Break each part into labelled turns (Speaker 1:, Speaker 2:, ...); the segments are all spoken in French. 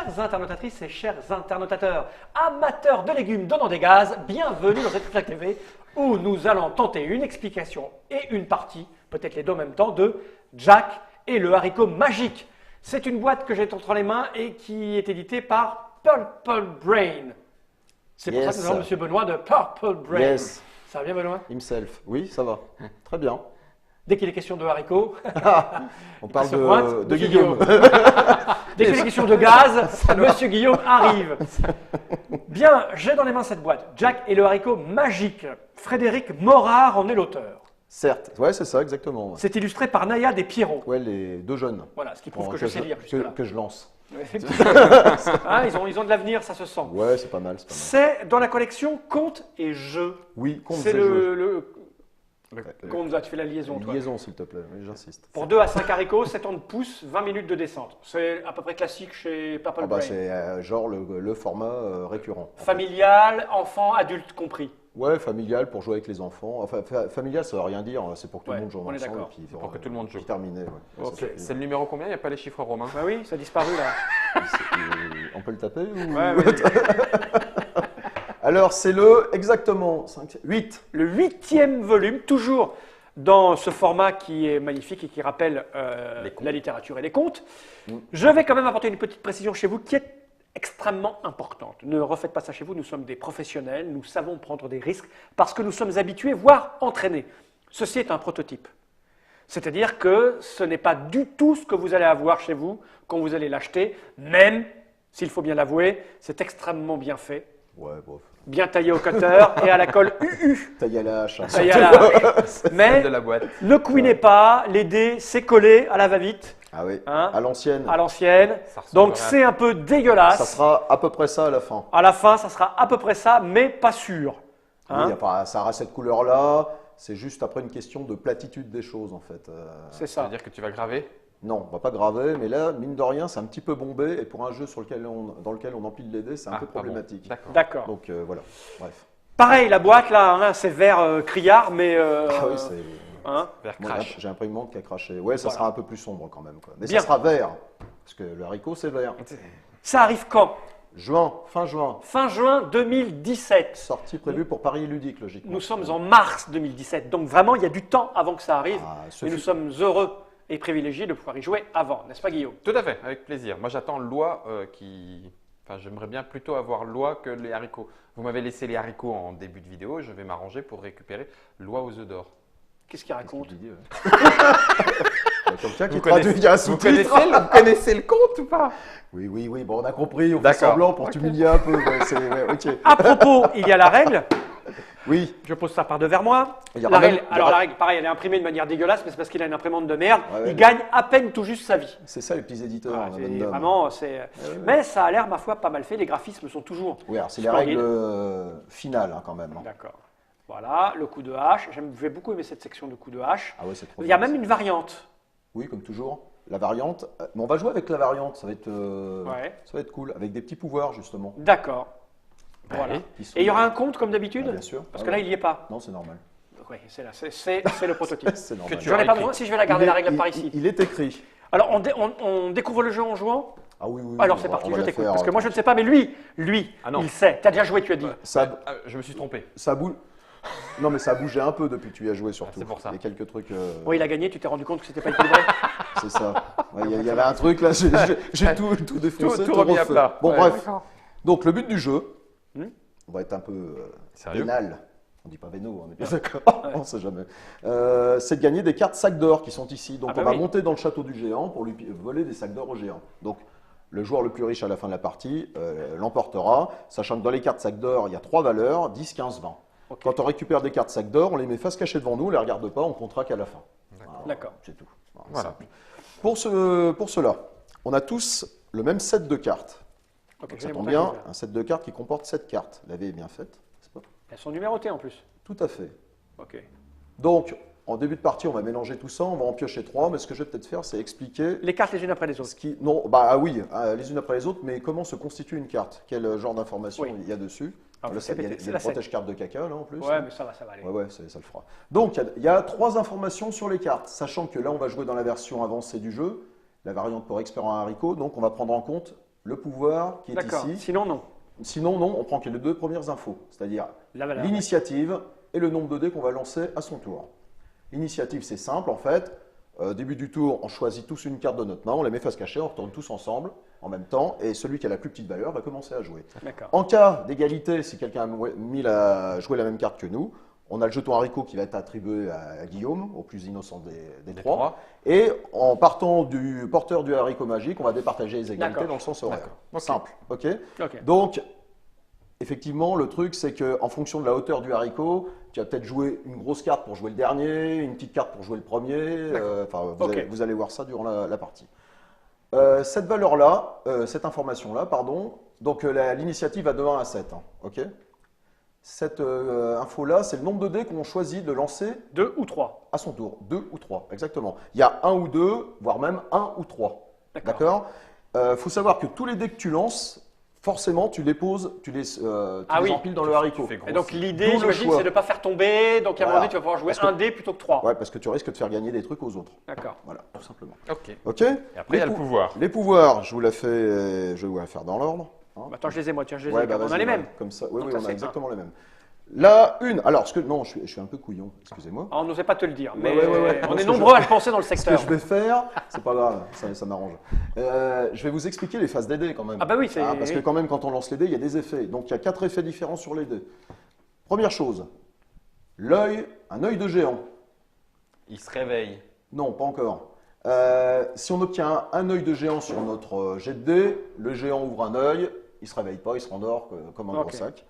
Speaker 1: Chères internautatrices et chers internautateurs, amateurs de légumes donnant des gaz, bienvenue dans cette Flac TV où nous allons tenter une explication et une partie, peut-être les deux en même temps, de Jack et le haricot magique. C'est une boîte que j'ai entre les mains et qui est éditée par Purple Brain. C'est pour ça que nous avons M. Benoît de Purple Brain.
Speaker 2: Yes.
Speaker 1: Ça va bien Benoît?
Speaker 2: Himself. Oui, ça va. Très bien.
Speaker 1: Dès qu'il est question de haricots,
Speaker 2: On parle
Speaker 1: se pointe,
Speaker 2: de Guillaume.
Speaker 1: dès qu'il est question de gaz, Monsieur Guillaume arrive. Bien, j'ai dans les mains cette boîte. Jack et le haricot magique. Frédéric Morard en est l'auteur.
Speaker 2: Certes. Ouais, c'est ça, exactement.
Speaker 1: C'est illustré par Naya et Pierrot.
Speaker 2: Ouais, les deux jeunes.
Speaker 1: Voilà, ce qui prouve que je sais lire jusque-là.
Speaker 2: Que je lance.
Speaker 1: Hein, ils ont de l'avenir, ça se sent.
Speaker 2: Ouais, c'est pas mal. C'est pas mal.
Speaker 1: C'est dans la collection Contes et Jeux.
Speaker 2: Oui, compte
Speaker 1: C'est
Speaker 2: ces jeux.
Speaker 1: le Conte, tu fais la liaison,
Speaker 2: Une
Speaker 1: toi.
Speaker 2: liaison, s'il te plaît. Oui, j'insiste.
Speaker 1: Pour 2 à 5 haricots, 70 pouces, 20 minutes de descente. C'est à peu près classique chez Purple
Speaker 2: Ah bah,
Speaker 1: Brain.
Speaker 2: c'est genre le format récurrent.
Speaker 1: Familial, enfant, adulte compris.
Speaker 2: Ouais, familial pour jouer avec les enfants. Enfin, familial, ça veut rien dire. C'est pour que tout le monde joue
Speaker 1: on est
Speaker 2: ensemble.
Speaker 1: d'accord.
Speaker 2: Et puis,
Speaker 3: Pour que tout le monde joue.
Speaker 2: puis terminer. Ouais.
Speaker 3: Ok,
Speaker 2: Ça suffit.
Speaker 3: c'est le numéro combien? Il n'y a pas les chiffres romains.
Speaker 1: Bah oui, ça a disparu là.
Speaker 2: On peut le taper ou...
Speaker 1: Ouais, oui.
Speaker 2: Alors, c'est exactement 8.
Speaker 1: Le 8e volume, toujours dans ce format qui est magnifique et qui rappelle la littérature et les contes. Je vais quand même apporter une petite précision chez vous qui est extrêmement importante. Ne refaites pas ça chez vous, nous sommes des professionnels, nous savons prendre des risques parce que nous sommes habitués, voire entraînés. Ceci est un prototype. C'est-à-dire que ce n'est pas du tout ce que vous allez avoir chez vous quand vous allez l'acheter, même, s'il faut bien l'avouer, c'est extrêmement bien fait,
Speaker 2: Ouais, bof.
Speaker 1: bien taillé au cutter et à la colle UU.
Speaker 2: Taille à la hache.
Speaker 1: Taillé à la hache. Mais
Speaker 3: De la boîte.
Speaker 1: ne couinez pas, les dés, c'est collé à la va-vite,
Speaker 2: Ah oui,
Speaker 1: Hein
Speaker 2: à l'ancienne.
Speaker 1: à l'ancienne.
Speaker 3: Ça ressemble
Speaker 1: Donc
Speaker 3: à-
Speaker 1: c'est un peu dégueulasse.
Speaker 2: Ça sera à peu près ça à la fin.
Speaker 1: À la fin, ça sera à peu près ça, mais pas sûr. Hein
Speaker 2: Oui, y a pas, ça aura cette couleur-là. C'est juste après une question de platitude des choses, en fait.
Speaker 1: C'est
Speaker 3: Ça
Speaker 1: ça.
Speaker 3: veut dire que tu vas graver?
Speaker 2: Non, on va pas graver, mais là, mine de rien, c'est un petit peu bombé. Et pour un jeu dans lequel on empile les dés, c'est un peu
Speaker 3: pas bon.
Speaker 2: problématique.
Speaker 3: D'accord.
Speaker 1: D'accord.
Speaker 2: Donc voilà, bref.
Speaker 1: Pareil, la boîte là, hein, c'est vert criard, mais
Speaker 2: Ah oui, c'est...
Speaker 1: hein,
Speaker 3: Vers
Speaker 2: Moi,
Speaker 3: crash.
Speaker 2: j'ai l'imprimante qui a craché. Ouais, ça
Speaker 1: Voilà.
Speaker 2: sera un peu plus sombre quand même. Quoi. Mais
Speaker 1: Bien.
Speaker 2: ça sera vert, parce que le haricot, c'est vert.
Speaker 1: ça arrive quand?
Speaker 2: Fin juin.
Speaker 1: Fin juin 2017.
Speaker 2: Sortie prévue pour Paris Ludique, logiquement.
Speaker 1: Nous sommes en mars 2017, donc vraiment il y a du temps avant que ça arrive,
Speaker 2: Ah, ce
Speaker 1: mais nous
Speaker 2: fut-
Speaker 1: sommes heureux et privilégiés de pouvoir y jouer avant, n'est-ce pas Guillaume?
Speaker 3: Tout à fait, avec plaisir. Moi, j'attends Loi qui... Enfin, j'aimerais bien plutôt avoir Loi que les haricots. Vous m'avez laissé les haricots en début de vidéo. Je vais m'arranger pour récupérer Loi aux œufs d'or.
Speaker 1: Qu'est-ce qu'il
Speaker 2: Qu'est-ce
Speaker 1: raconte?
Speaker 2: qu'il dit, ouais. Il y a quelqu'un qui traduit via un
Speaker 3: vous
Speaker 2: sous-titre.
Speaker 3: vous connaissez le conte ou pas?
Speaker 2: Oui, bon, on a compris, on fait
Speaker 3: D'accord.
Speaker 2: semblant pour t'humilier un peu. Ok.
Speaker 1: À propos, il y a la règle,
Speaker 2: Oui,
Speaker 1: je pose ça par devers moi.
Speaker 2: Il y aura
Speaker 1: La règle,
Speaker 2: même- il y
Speaker 1: alors
Speaker 2: aura-
Speaker 1: la règle, pareil, elle est imprimée de manière dégueulasse, mais c'est parce qu'il a une imprimante de merde.
Speaker 2: Ouais,
Speaker 1: Il gagne à peine tout juste sa vie.
Speaker 2: c'est ça les petits éditeurs.
Speaker 1: Voilà,
Speaker 2: hein,
Speaker 1: c'est
Speaker 2: bonne dame.
Speaker 1: vraiment, c'est.
Speaker 2: ouais.
Speaker 1: Mais ça a l'air, ma foi, pas mal fait. Les graphismes sont toujours.
Speaker 2: Oui, alors c'est les
Speaker 1: splendide.
Speaker 2: règles finales hein, quand même. hein.
Speaker 1: D'accord. Voilà, le coup de hache. J'ai beaucoup aimé cette section de coup de hache.
Speaker 2: Ah ouais, c'est trop
Speaker 1: Il y a
Speaker 2: bien,
Speaker 1: même une variante.
Speaker 2: Oui, comme toujours. La variante. Mais on va jouer avec la variante, ça va être,
Speaker 1: Ouais.
Speaker 2: ça va être cool, avec des petits pouvoirs justement.
Speaker 1: D'accord. Voilà.
Speaker 3: Allez.
Speaker 2: qui sont-
Speaker 1: Et il y aura un compte comme d'habitude?
Speaker 2: Ah, bien sûr.
Speaker 1: Parce
Speaker 2: Ah
Speaker 1: que là,
Speaker 2: ouais.
Speaker 1: il n'y est pas.
Speaker 2: Non, c'est normal.
Speaker 1: Oui, c'est là. C'est le prototype.
Speaker 2: C'est normal.
Speaker 3: tu
Speaker 1: J'en ai pas
Speaker 3: écrit.
Speaker 1: besoin si je vais la garder la règle par ici.
Speaker 2: Il est écrit.
Speaker 1: Alors, on découvre le jeu en jouant?
Speaker 2: Ah oui, oui.
Speaker 1: Alors,
Speaker 2: on
Speaker 1: c'est
Speaker 2: va-
Speaker 1: parti,
Speaker 2: on va
Speaker 1: je
Speaker 2: la
Speaker 1: t'écoute.
Speaker 2: faire,
Speaker 1: Parce que moi, je ne sais pas, mais lui,
Speaker 3: Ah non.
Speaker 1: il sait. Tu as déjà joué, tu as dit.
Speaker 2: Ça,
Speaker 3: Je me suis trompé.
Speaker 2: ça bouge. Non, mais ça a bougé un peu depuis que tu y as joué surtout.
Speaker 3: c'est pour ça.
Speaker 2: Il y a quelques trucs.
Speaker 1: Oui, il a gagné, tu t'es rendu compte que c'était pas équilibré.
Speaker 2: C'est ça. Ouais, il y avait un truc là, j'ai tout défoncé,
Speaker 3: Tout remis à
Speaker 2: refait.
Speaker 3: plat.
Speaker 2: Bon,
Speaker 3: Ouais,
Speaker 2: bref.
Speaker 3: d'accord.
Speaker 2: Donc, le but du jeu,
Speaker 1: Hmm.
Speaker 2: on va être un peu
Speaker 3: Sérieux?
Speaker 2: vénal. On dit pas véno, on est bien d'accord. On sait jamais. C'est de gagner des cartes sacs d'or qui sont ici. Donc,
Speaker 1: Ah bah
Speaker 2: on va
Speaker 1: oui.
Speaker 2: monter dans le château du géant pour lui voler des sacs d'or au géant. Donc, le joueur le plus riche à la fin de la partie l'emportera, sachant que dans les cartes sacs d'or, il y a 3 valeurs, 10, 15, 20.
Speaker 1: Ok.
Speaker 2: Quand on récupère des cartes sacs d'or, on les met face cachée devant nous, on ne les regarde pas, on comptera qu'à la fin. Voilà,
Speaker 1: D'accord.
Speaker 2: c'est tout.
Speaker 3: Voilà.
Speaker 2: Simple. Pour cela, on a tous le même set de cartes.
Speaker 1: Ok, je
Speaker 2: Ça
Speaker 1: vais
Speaker 2: tombe
Speaker 1: montrer
Speaker 2: bien,
Speaker 1: un peu.
Speaker 2: un set de cartes qui comporte 7 cartes. La V est bien faite, n'est-ce pas?
Speaker 1: Elles sont numérotées en plus.
Speaker 2: Tout à fait.
Speaker 1: Ok.
Speaker 2: Donc, en début de partie, on va mélanger tout ça, on va en piocher 3, mais ce que je vais peut-être faire, c'est expliquer
Speaker 1: Les cartes les unes après les autres.
Speaker 2: ce qui... Non, bah oui, les unes après les autres, mais comment se constitue une carte? Quel genre d'informations
Speaker 1: Oui.
Speaker 2: il y a dessus?
Speaker 1: Ah,
Speaker 2: Là,
Speaker 1: c'est
Speaker 2: il y a,
Speaker 1: pété,
Speaker 2: il y
Speaker 1: c'est
Speaker 2: a
Speaker 1: la
Speaker 2: le protège-carte de caca, là, en plus.
Speaker 1: Ouais, mais ça va aller.
Speaker 2: Ouais, ça le fera. Donc, il y a 3 informations sur les cartes, sachant que là, on va jouer dans la version avancée du jeu, la variante pour expert en haricot, donc on va prendre en compte le pouvoir qui est
Speaker 1: D'accord.
Speaker 2: ici.
Speaker 1: Sinon, non.
Speaker 2: Sinon, non, on prend que les deux premières infos, c'est-à-dire
Speaker 1: La valeur.
Speaker 2: l'initiative et le nombre de dés qu'on va lancer à son tour. L'initiative, c'est simple en fait. Début du tour, on choisit tous une carte de notre main, on les met face cachée, on retourne tous ensemble en même temps, et celui qui a la plus petite valeur va commencer à jouer.
Speaker 1: D'accord.
Speaker 2: En cas d'égalité, si quelqu'un a joué la même carte que nous, on a le jeton haricot qui va être attribué à Guillaume, au plus innocent des trois. Et en partant du porteur du haricot magique, on va départager les égalités dans le sens horaire.
Speaker 3: Okay.
Speaker 2: Simple, ok,
Speaker 1: Ok.
Speaker 2: Donc, effectivement, le truc, c'est qu'en fonction de la hauteur du haricot, tu vas peut-être jouer une grosse carte pour jouer le dernier, une petite carte pour jouer le premier. Vous allez voir ça durant la partie. Cette valeur-là, cette information-là, pardon, donc l'initiative va de 1 à 7. Hein, ok. Cette info-là, c'est le nombre de dés qu'on choisit de lancer
Speaker 1: 2 ou 3.
Speaker 2: à son tour. 2 ou 3, exactement. Il y a 1 ou 2, voire même 1 ou 3. D'accord. Faut savoir que tous les dés que tu lances, forcément, tu les poses, tu les empiles dans le haricot.
Speaker 1: Et donc l'idée, j'imagine, c'est de ne pas faire tomber. Donc à un moment donné, tu vas pouvoir jouer un dé plutôt que 3.
Speaker 2: Ouais, parce que tu risques de faire gagner des trucs aux autres.
Speaker 1: D'accord.
Speaker 2: Voilà, tout simplement.
Speaker 3: Ok.
Speaker 2: Ok.
Speaker 3: Et après, il y a le pouvoir.
Speaker 2: Les pouvoirs, je vous la fais, je vais vous la faire dans l'ordre. Hein.
Speaker 1: Bah, attends, je les ai moi, tiens, je les ai.
Speaker 2: Ouais, bah,
Speaker 1: on a les mêmes.
Speaker 2: Comme ça, oui,
Speaker 1: Donc
Speaker 2: oui,
Speaker 1: ça,
Speaker 2: on a
Speaker 1: c'est
Speaker 2: exactement les mêmes. La une, alors, non, je suis un peu couillon, excusez-moi.
Speaker 1: Ah, on n'osait pas te le dire, mais
Speaker 2: Ouais.
Speaker 1: on
Speaker 2: Ce
Speaker 1: est
Speaker 2: que
Speaker 1: nombreux à le penser dans le
Speaker 2: Ce que
Speaker 1: secteur.
Speaker 2: je vais faire, c'est pas grave, ça m'arrange. Je vais vous expliquer les phases des dés quand même.
Speaker 1: Ah bah oui, c'est...
Speaker 2: Parce que quand même, quand on lance les dés, il y a des effets. Donc il y a 4 effets différents sur les dés. Première chose, l'œil, un œil de géant.
Speaker 3: Il se réveille.
Speaker 2: Non, pas encore. Si on obtient un œil de géant sur notre jet de dés, le géant ouvre un œil, il ne se réveille pas, il se rendort comme un gros sac.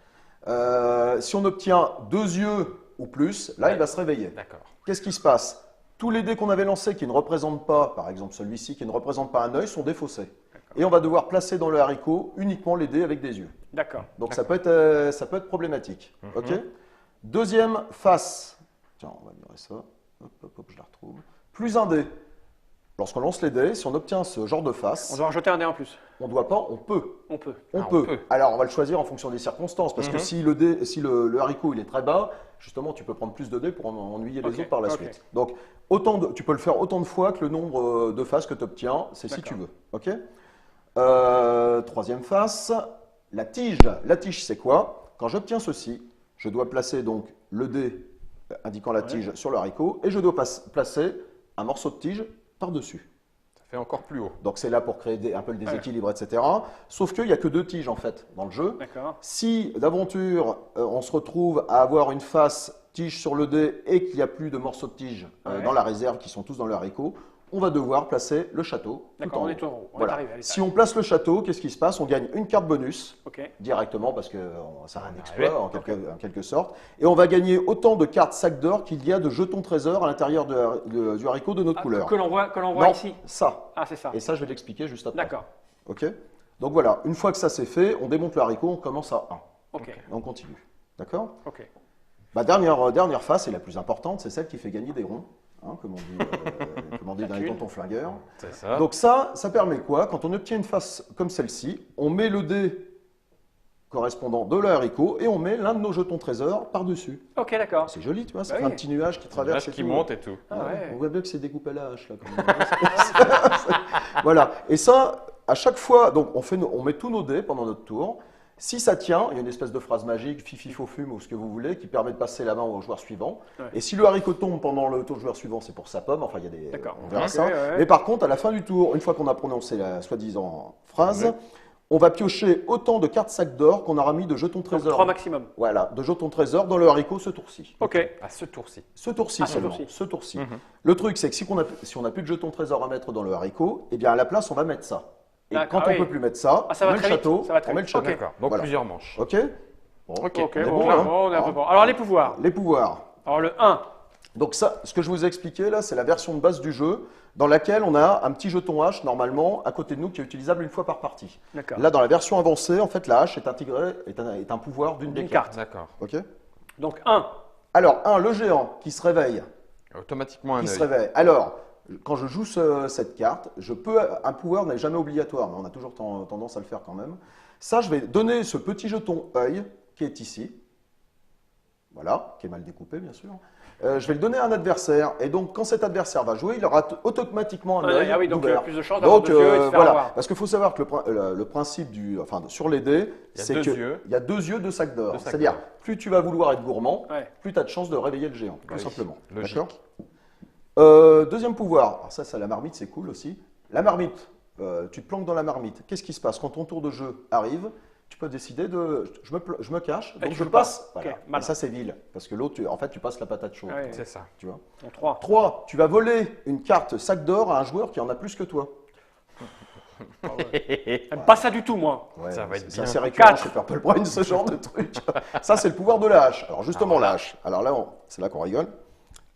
Speaker 2: Si on obtient 2 yeux ou plus, là, il va se réveiller.
Speaker 3: D'accord.
Speaker 2: Qu'est-ce qui se passe? Tous les dés qu'on avait lancés qui ne représentent pas, par exemple celui-ci, qui ne représente pas un œil, sont défaussés. Et on va devoir placer dans le haricot uniquement les dés avec des yeux.
Speaker 1: D'accord.
Speaker 2: Donc ça peut être problématique. Ok. Deuxième face. Tiens, on va virer ça. Hop, je la retrouve. Plus un dé. Lorsqu'on lance les dés, si on obtient ce genre de face,
Speaker 1: On doit rajouter un dé en plus.
Speaker 2: on ne doit pas, on peut.
Speaker 1: On peut.
Speaker 2: On
Speaker 3: Ah, on
Speaker 2: peut.
Speaker 3: peut.
Speaker 2: Alors, on va le choisir en fonction des circonstances. Parce que si le haricot il est très bas, justement, tu peux prendre plus de dés pour ennuyer les autres par la suite. Donc, tu peux le faire autant de fois que le nombre de faces que tu obtiens. C'est si tu veux. Ok. Troisième face, la tige. La tige, c'est quoi? Quand j'obtiens ceci, je dois placer donc le dé indiquant la tige sur le haricot et je dois placer un morceau de tige par-dessus.
Speaker 3: Ça fait encore plus haut.
Speaker 2: Donc c'est là pour créer un peu le déséquilibre, etc. Sauf qu'il n'y a que 2 tiges en fait dans le jeu.
Speaker 1: D'accord.
Speaker 2: Si d'aventure on se retrouve à avoir une face tige sur le dé et qu'il n'y a plus de morceaux de tige dans la réserve qui sont tous dans le haricot, on va devoir placer le château.
Speaker 1: D'accord, on est tout en haut. On est arrivé à l'étage.
Speaker 2: Si on place le château, qu'est-ce qui se passe? On gagne une carte bonus directement parce que c'est un exploit en quelque sorte. Et on va gagner autant de cartes sac d'or qu'il y a de jetons trésors à l'intérieur du haricot de notre couleur.
Speaker 1: Que l'on voit ici.
Speaker 2: Ça.
Speaker 1: Ah, c'est ça.
Speaker 2: Et ça, je vais l'expliquer juste après.
Speaker 1: D'accord.
Speaker 2: Ok. Donc voilà, une fois que ça c'est fait, on démonte le haricot, on commence à 1.
Speaker 1: Ok.
Speaker 2: Et on continue. D'accord?
Speaker 1: Ok.
Speaker 2: Dernière phase, et la plus importante, c'est celle qui fait gagner des ronds. Hein, comme on dit dans les tontons flingueurs.
Speaker 3: C'est ça.
Speaker 2: Donc ça permet quoi? Quand on obtient une face comme celle-ci, on met le dé correspondant de le haricot et on met l'un de nos jetons trésors par-dessus.
Speaker 1: Ok, d'accord.
Speaker 2: C'est joli, tu vois, ça
Speaker 1: Bah
Speaker 2: fait
Speaker 1: oui.
Speaker 2: un petit nuage qui traverse.
Speaker 3: Qui monte et tout.
Speaker 1: Ah ouais.
Speaker 2: On voit bien que c'est découpé à la hache là. Quand même. Voilà. Et ça, à chaque fois, donc on met tous nos dés pendant notre tour. Si ça tient, il y a une espèce de phrase magique, fifi faux fume ou ce que vous voulez, qui permet de passer la main au joueur suivant. Ouais. Et si le haricot tombe pendant le tour du joueur suivant, c'est pour sa pomme. Enfin, il y a des.
Speaker 1: D'accord.
Speaker 2: On verra ça. Ouais. Mais par contre, à la fin du tour, une fois qu'on a prononcé la soi-disant phrase, on va piocher autant de cartes sac d'or qu'on aura mis de jetons trésors.
Speaker 1: 3 maximum.
Speaker 2: Voilà, de jetons trésors dans le haricot ce tour-ci.
Speaker 1: Ok.
Speaker 3: À ce tour-ci.
Speaker 2: Ce tour-ci seulement. Ce tour-ci. Le truc, c'est que si on n'a plus de jetons trésors à mettre dans le haricot, eh bien à la place, on va mettre ça. Et quand on ne peut plus mettre ça, on met le château, on met le château.
Speaker 3: D'accord, donc plusieurs manches.
Speaker 2: Ok.
Speaker 1: Bon, on est un peu bon. Alors les pouvoirs.
Speaker 2: Les pouvoirs.
Speaker 1: Alors le 1.
Speaker 2: Donc ça, ce que je vous ai expliqué là, c'est la version de base du jeu dans laquelle on a un petit jeton hache normalement à côté de nous qui est utilisable une fois par partie. Là, dans la version avancée, en fait, la hache est intégrée, est un pouvoir d'une des cartes.
Speaker 3: D'accord.
Speaker 2: Ok.
Speaker 1: Donc 1.
Speaker 2: Alors 1, le géant qui se réveille.
Speaker 3: Automatiquement un œil.
Speaker 2: Qui se réveille. Alors, quand je joue cette carte, un pouvoir n'est jamais obligatoire, mais on a toujours tendance à le faire quand même. Ça, je vais donner ce petit jeton œil qui est ici. voilà, qui est mal découpé bien sûr. Je vais le donner à un adversaire, et donc quand cet adversaire va jouer, il aura automatiquement un œil
Speaker 1: Ah oui, donc il
Speaker 2: ouvert.
Speaker 1: a plus de chances d'avoir deux yeux et de se faire
Speaker 2: voilà,
Speaker 1: avoir.
Speaker 2: parce qu'il faut savoir que le principe sur les dés, c'est qu'il y a 2 yeux de sac d'or. C'est-à-dire, plus tu vas vouloir être gourmand, plus tu as de chances de réveiller le géant, tout simplement. D'accord. Deuxième pouvoir, alors ça la marmite, c'est cool aussi. La marmite, tu te planques dans la marmite. Qu'est-ce qui se passe quand ton tour de jeu arrive? Tu peux décider de. Je me cache, donc je passe. Voilà. Et ça, c'est vil. Parce que l'autre, en fait, tu passes la patate chaude.
Speaker 3: Ouais, c'est ça.
Speaker 2: Tu vois.
Speaker 1: 3.
Speaker 2: Tu vas voler une carte sac d'or à un joueur qui en a plus que toi.
Speaker 1: J'aime pas ça du tout, moi.
Speaker 2: Ouais,
Speaker 3: ça va être
Speaker 2: c'est
Speaker 3: bien.
Speaker 2: assez récurrent chez Purple Point, ce genre de truc. Ça, c'est le pouvoir de la hache. Alors, justement, la hache. Alors là, c'est là qu'on rigole.